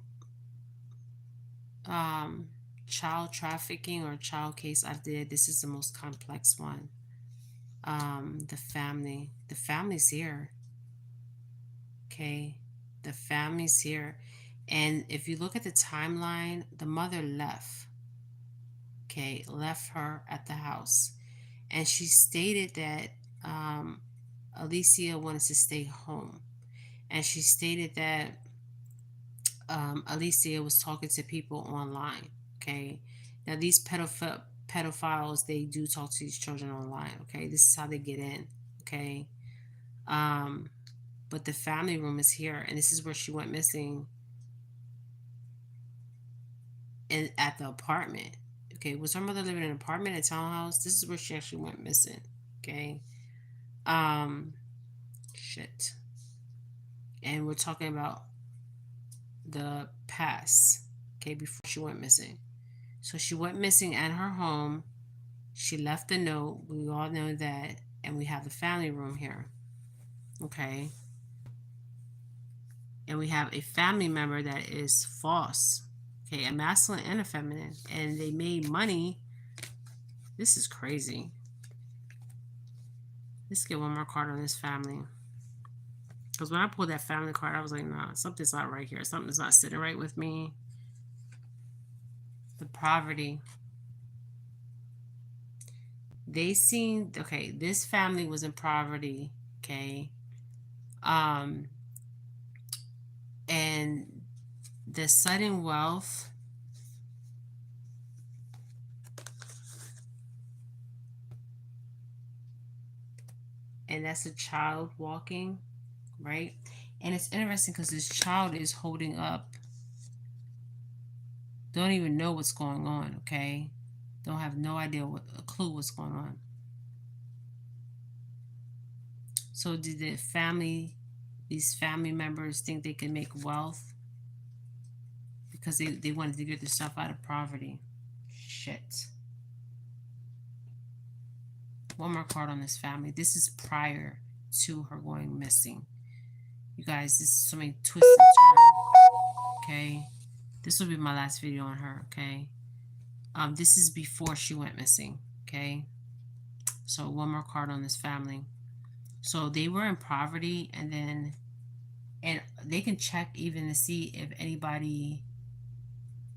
child trafficking or child case I did, this is the most complex one. The family's here. Okay, the family's here. And if you look at the timeline, the mother left. Okay, left her at the house. And she stated that um, Alicia wanted to stay home. And she stated that Alicia was talking to people online. Okay, now these pedophiles, they do talk to these children online. Okay, this is how they get in. Okay, um, but the family room is here, and this is where she went missing. And at the apartment. Okay, was her mother living in an apartment, a townhouse? This is where she actually went missing. Okay, um, shit. And we're talking about the past. Okay, before she went missing. So she went missing at her home. She left a note. We all know that. And we have the family room here. Okay. And we have a family member that is false. Okay, a masculine and a feminine. And they made money. This is crazy. Let's get one more card on this family. Because when I pulled that family card, I was like, nah, something's not right here. Something's not sitting right with me. The poverty. They seen, okay, this family was in poverty, okay? Um, and the sudden wealth, and that's a child walking, right? And it's interesting because this child is holding up, don't even know what's going on, okay? Don't have no idea, a clue what's going on. So did these family members think they could make wealth because they wanted to get themselves out of poverty? Shit. One more card on this family. This is prior to her going missing. You guys, this is so many twists and turns. Okay. This will be my last video on her. Okay. This is before she went missing. Okay. So one more card on this family. So they were in poverty, and they can check even to see if anybody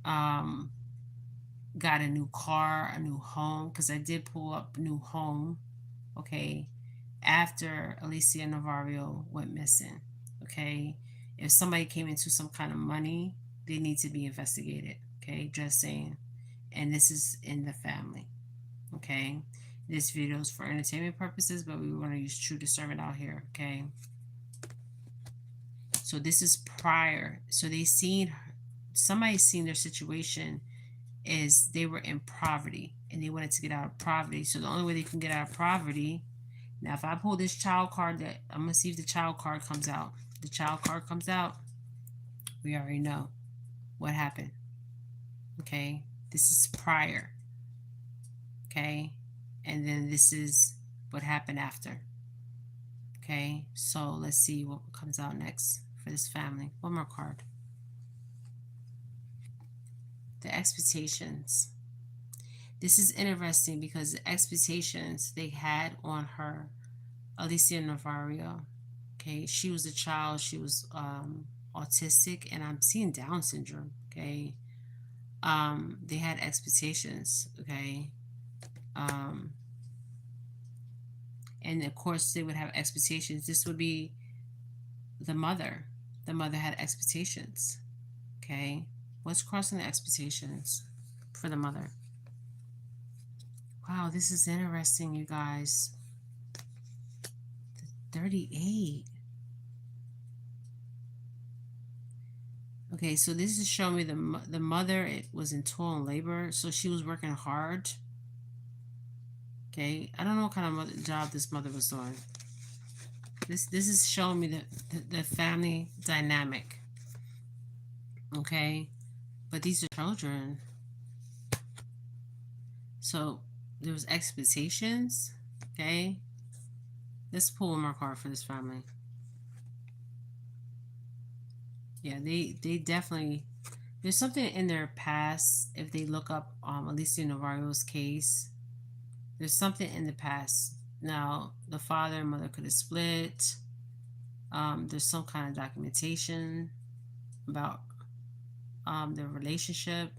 got a new car, a new home, because I did pull up new home, okay, after Alicia Navarro went missing, okay. If somebody came into some kind of money, they need to be investigated, okay, just saying. And this is in the family, okay. This video is for entertainment purposes, but we want to use true discernment out here, okay. So this is prior. So somebody seen their situation is they were in poverty and they wanted to get out of poverty. So the only way they can get out of poverty, now if I pull this child card, that I'm gonna see if the child card comes out. If the child card comes out, we already know what happened. Okay, this is prior. Okay, and then this is what happened after. Okay, so let's see what comes out next for this family. One more card. The expectations. This is interesting because the expectations they had on her, Alicia Navarro, okay, she was a child, she was autistic, and I'm seeing Down syndrome, okay. They had expectations, okay. And of course they would have expectations. This would be the mother. The mother had expectations, okay. What's crossing the expectations for the mother? Wow, this is interesting, you guys. 38. Okay, so this is showing me the mother, it was in toil and labor, so she was working hard. Okay, I don't know what kind of job this mother was doing. This is showing me the family dynamic. Okay, but these are children. So there was expectations. Okay, let's pull one more card for this family. Yeah, they definitely, there's something in their past. If they look up Alicia Navarro's case, there's something in the past. Now the father and mother could have split. There's some kind of documentation about their relationship.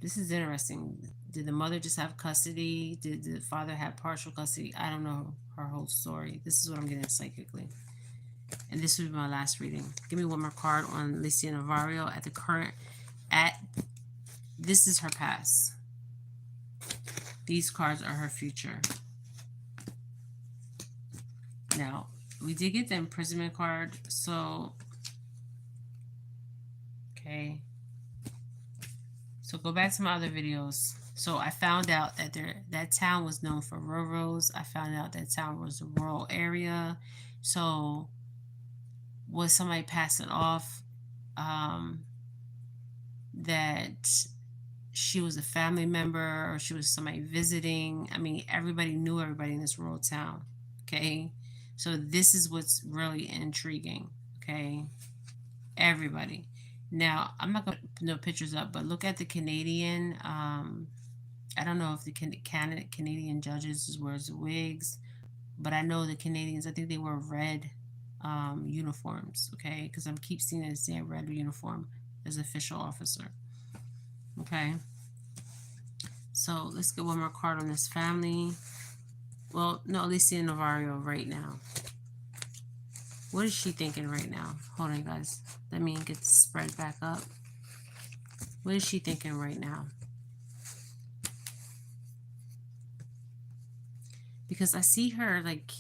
This is interesting. Did the mother just have custody? Did the father have partial custody? I don't know her whole story. This is what I'm getting psychically. And this will be my last reading. Give me one more card on Alicia Navarro at the current, this is her past. These cards are her future. Now, we did get the imprisonment card, so, okay. So go back to my other videos. So I found out that that town was known for railroads. I found out that town was a rural area. So was somebody passing off that she was a family member or she was somebody visiting? I mean, everybody knew everybody in this rural town. Okay. So this is what's really intriguing. Okay. Everybody. Now, I'm not going to put no pictures up, but look at the Canadian. I don't know if the Canadian judges wear wigs, but I know the Canadians, I think they wear red uniforms, okay? Because I keep seeing it say red uniform as official officer, okay? So let's get one more card on this family. Well, no, Alicia Navarro right now. What is she thinking right now? Hold on, guys. Let me get the spread back up. What is she thinking right now? Because I see her like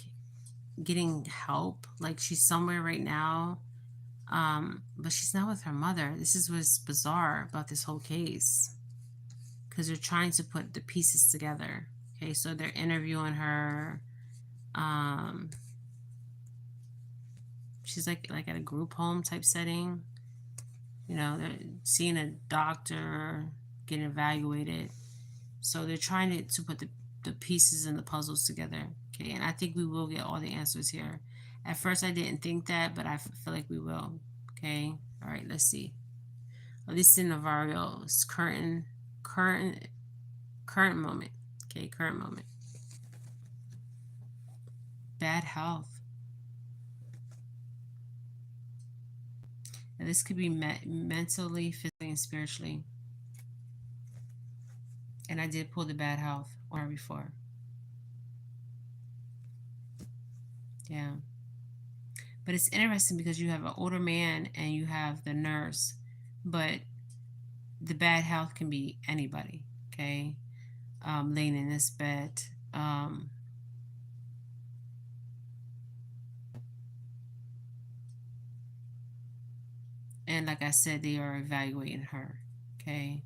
getting help. Like she's somewhere right now. But she's not with her mother. This is what's bizarre about this whole case. Because they're trying to put the pieces together. Okay, so they're interviewing her. Um, she's like at a group home type setting. You know, they're seeing a doctor, getting evaluated. So they're trying to put the pieces and the puzzles together. Okay, and I think we will get all the answers here. At first, I didn't think that, but I feel like we will. Okay, all right, let's see. Alicia Navarro's current, current moment. Okay, current moment. Bad health. And this could be mentally, physically, and spiritually. And I did pull the bad health on her before. Yeah. But it's interesting because you have an older man and you have the nurse, but the bad health can be anybody. Okay, laying in this bed. Um, and like I said, they are evaluating her. Okay,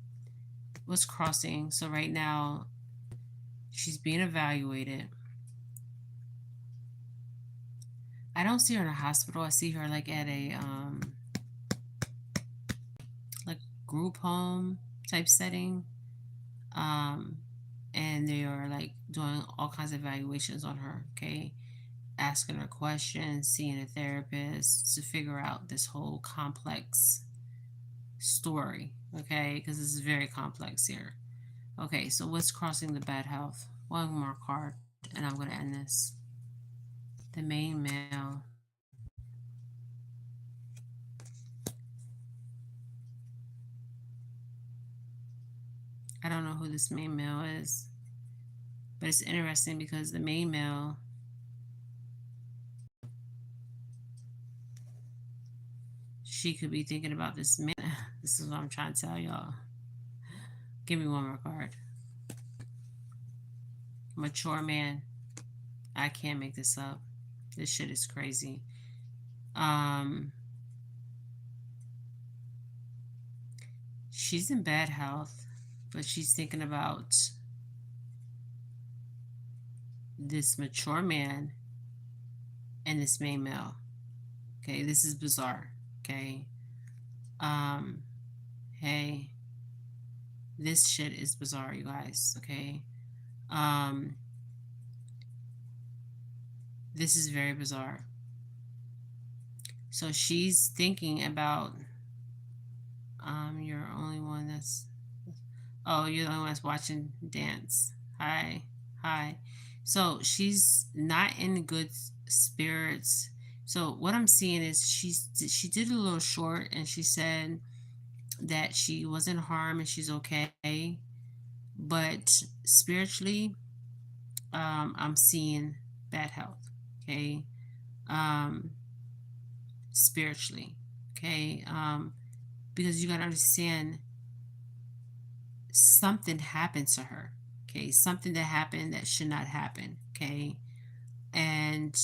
what's crossing? So right now, she's being evaluated. I don't see her in a hospital. I see her like at a like group home type setting. Um, and they are like doing all kinds of evaluations on her. Okay, asking her questions, seeing a therapist to figure out this whole complex story. Okay, because this is very complex here. Okay, so what's crossing the bad health? One more card, and I'm going to end this. The main male. I don't know who this main male is, but it's interesting because the main male, she could be thinking about this man. This is what I'm trying to tell y'all. Give me one more card. Mature man. I can't make this up. This shit is crazy. Um, she's in bad health, but she's thinking about this mature man and this main male. Okay, this is bizarre. Okay. Um, hey, this shit is bizarre, you guys. Okay. Um, this is very bizarre. So she's thinking about you're only one that's oh, you're the only one that's watching dance. Hi. Hi. So she's not in good spirits. So what I'm seeing is she did a little short and she said that she wasn't harmed and she's okay. But spiritually, I'm seeing bad health. Okay. Um, spiritually. Okay. Because you gotta understand something happened to her. Okay. Something that happened that should not happen. Okay. And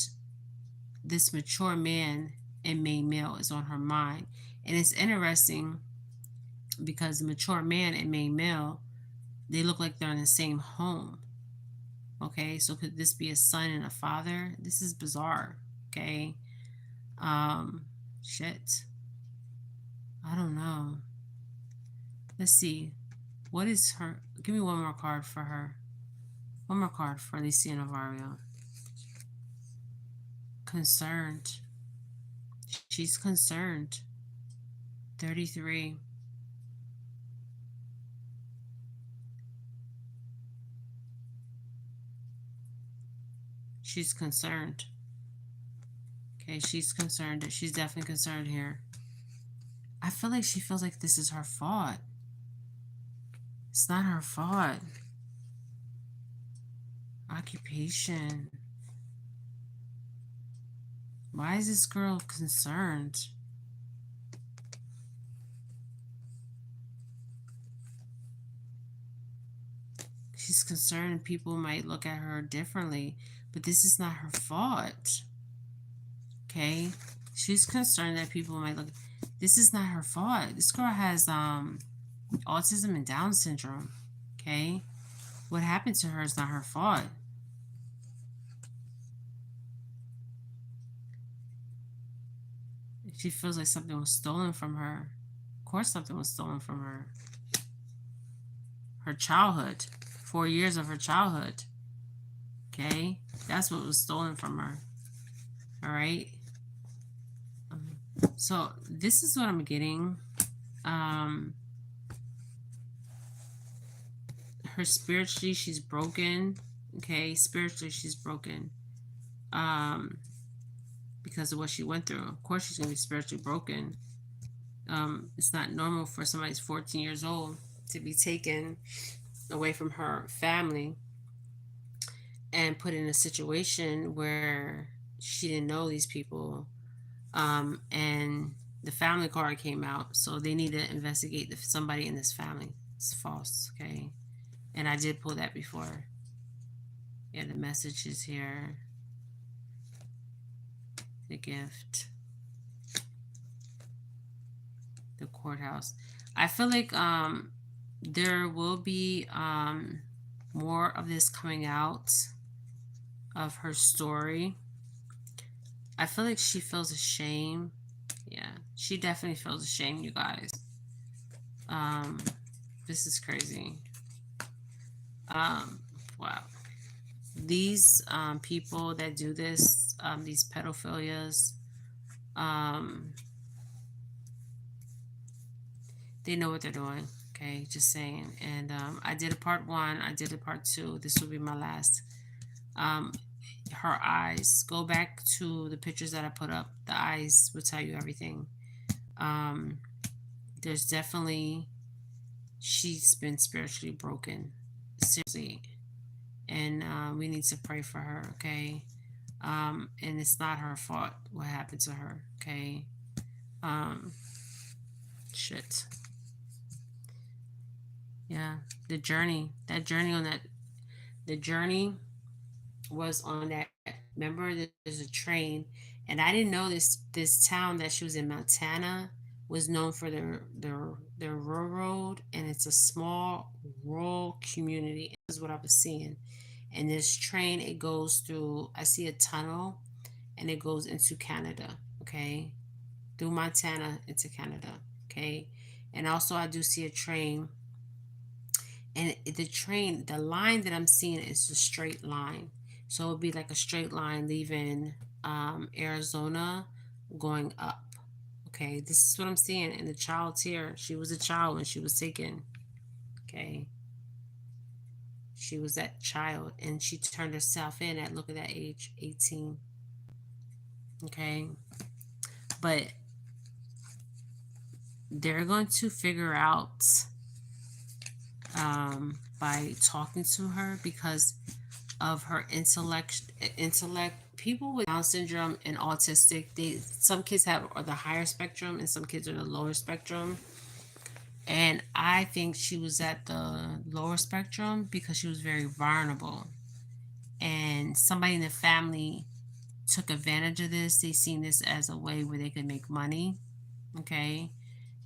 this mature man and main male is on her mind. And it's interesting because the mature man and main male, they look like they're in the same home. Okay, so could this be a son and a father? This is bizarre. Okay. Um, shit. I don't know. Let's see. What is her? Give me one more card for her. One more card for Alicia Navarro. Concerned. She's concerned. 33. She's concerned. Okay, she's concerned. She's definitely concerned here. I feel like she feels like this is her fault. It's not her fault. Occupation. Why is this girl concerned? She's concerned people might look at her differently, but this is not her fault. Okay? She's concerned that people might look. This is not her fault. This girl has autism and Down syndrome. Okay? What happened to her is not her fault. She feels like something was stolen from her. Of course, something was stolen from her. Her childhood. 4 years of her childhood. Okay? That's what was stolen from her. All right? So, this is what I'm getting. Her spiritually, she's broken. Okay? Spiritually, she's broken. Because of what she went through. Of course, she's going to be spiritually broken. It's not normal for somebody who's 14 years old to be taken away from her family and put in a situation where she didn't know these people. And the family card came out, so they need to investigate if somebody in this family. It's false, okay? And I did pull that before. Yeah, the message is here. The gift. The courthouse. I feel like there will be more of this coming out of her story. I feel like she feels ashamed. Yeah, she definitely feels ashamed, you guys. This is crazy. Wow. These people that do this, these pedophilias, they know what they're doing. Okay, just saying. And I did a part 1. I did a part 2. This will be my last. Her eyes. Go back to the pictures that I put up. The eyes will tell you everything. There's definitely, she's been spiritually broken. Seriously. And we need to pray for her, okay? And it's not her fault what happened to her, okay? Shit. Yeah, the journey the journey was on that. Remember, there's a train, and I didn't know this town that she was in, Montana, was known for their railroad, and it's a small rural community. This is what I was seeing. And this train, it goes through. I see a tunnel, and it goes into Canada. Okay, through Montana into Canada. Okay, and also I do see a train. And the line that I'm seeing is a straight line. So it would be like a straight line leaving Arizona going up. Okay, this is what I'm seeing. And the child's here. She was a child when she was taken. Okay. She was that child, and she turned herself in at, look at that age, 18. Okay. But they're going to figure out by talking to her, because of her intellect. People with Down syndrome and autistic, some kids have the higher spectrum and some kids are the lower spectrum. And I think she was at the lower spectrum because she was very vulnerable, and somebody in the family took advantage of this. They seen this as a way where they could make money. Okay.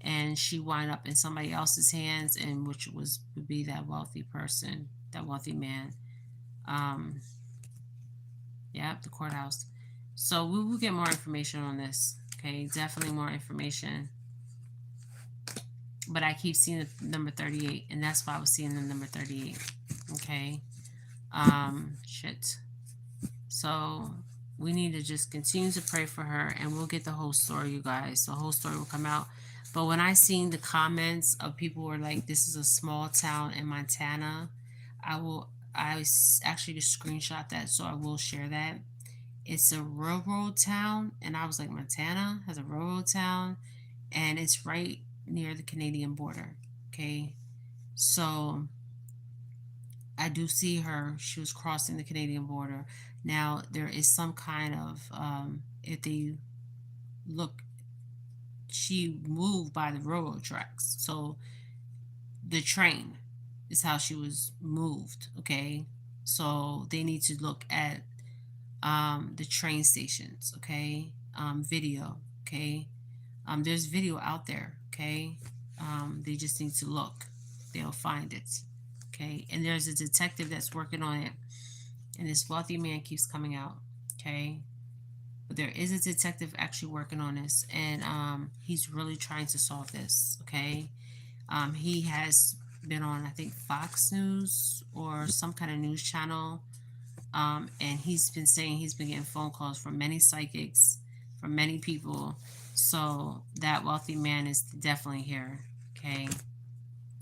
And she wound up in somebody else's hands, and which would be that wealthy person, that wealthy man. Yeah, the courthouse. So we will get more information on this. Okay, definitely more information. But I keep seeing the number 38, and that's why I was seeing the number 38. Okay. Shit. So we need to just continue to pray for her, and we'll get the whole story, you guys. The whole story will come out. But when I seen the comments of people who were like, "This is a small town in Montana," I actually just screenshot that, so I will share that. It's a railroad town, and I was like, Montana has a railroad town, and it's right near the Canadian border. Okay, so I do see her. She was crossing the Canadian border. Now there is some kind of if they look, she moved by the railroad tracks. So the train is how she was moved. Okay, so they need to look at the train stations. Okay, video. Okay, there's video out there. Okay, they just need to look. They'll find it. Okay, and there's a detective that's working on it, and this wealthy man keeps coming out. Okay, But there is a detective actually working on this, and he's really trying to solve this. Okay, he has been on, I think, Fox News or some kind of news channel, and he's been saying he's been getting phone calls from many psychics, from many people. So that wealthy man is definitely here. Okay,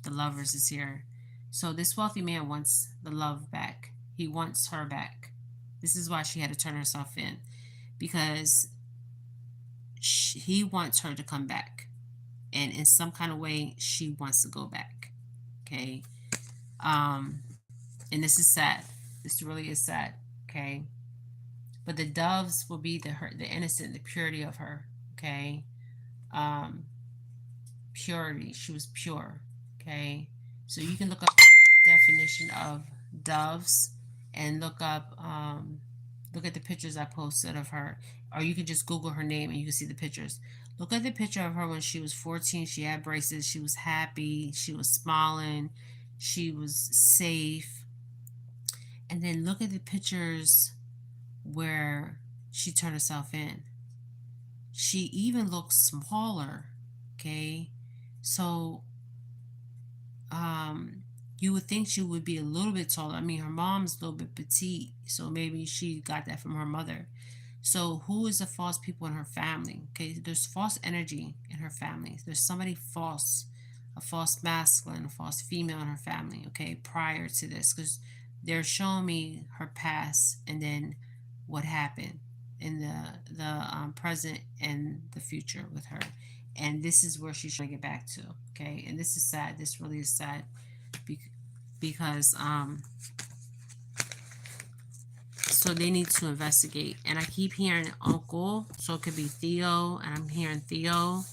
the lovers is here. So this wealthy man wants the love back. He wants her back. This is why she had to turn herself in, because he wants her to come back, and in some kind of way she wants to go back. Okay, um and this is sad. This really is sad. Okay, but the doves will be the innocent, the purity of her. Okay, um purity, she was pure. Okay, so you can look up the definition of doves, and look at the pictures I posted of her, or you can just Google her name and you can see the pictures. Look at the picture of her when she was 14. She had braces. She was happy. She was smiling. She was safe. And then look at the pictures where she turned herself in. She even looks smaller. Okay, so um you would think she would be a little bit taller. I mean, her mom's a little bit petite, so maybe she got that from her mother. So who is the false people in her family? Okay, there's false energy in her family. There's somebody false, a false masculine, a false female in her family. Okay, prior to this, because they're showing me her past and then what happened in the present and the future with her, and this is where she's trying to get back to. Okay, and this is sad. This really is sad, because so they need to investigate. And I keep hearing uncle, so it could be Theo, and I'm hearing Theo,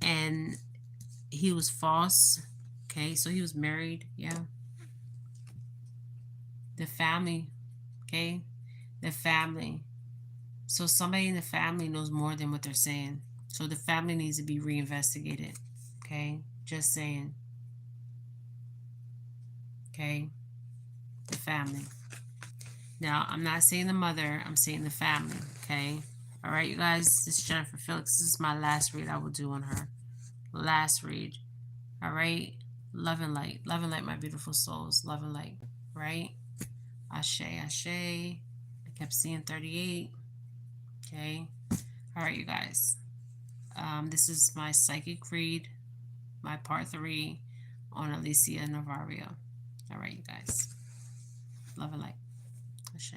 and he was false. Okay, so he was married. Yeah, the family. Okay, the family. So somebody in the family knows more than what they're saying. So the family needs to be reinvestigated. Okay, just saying. Okay, the family. Now, I'm not saying the mother, I'm saying the family, okay? All right, you guys, this is Jennifer Felix. This is my last read I will do on her. Last read. All right? Love and light. Love and light, my beautiful souls. Love and light. Right? Ashe, ashe. I kept seeing 38. Okay? All right, you guys. This is my psychic read, my part 3 on Alicia Navarro. All right, you guys. Love and light. Ashe.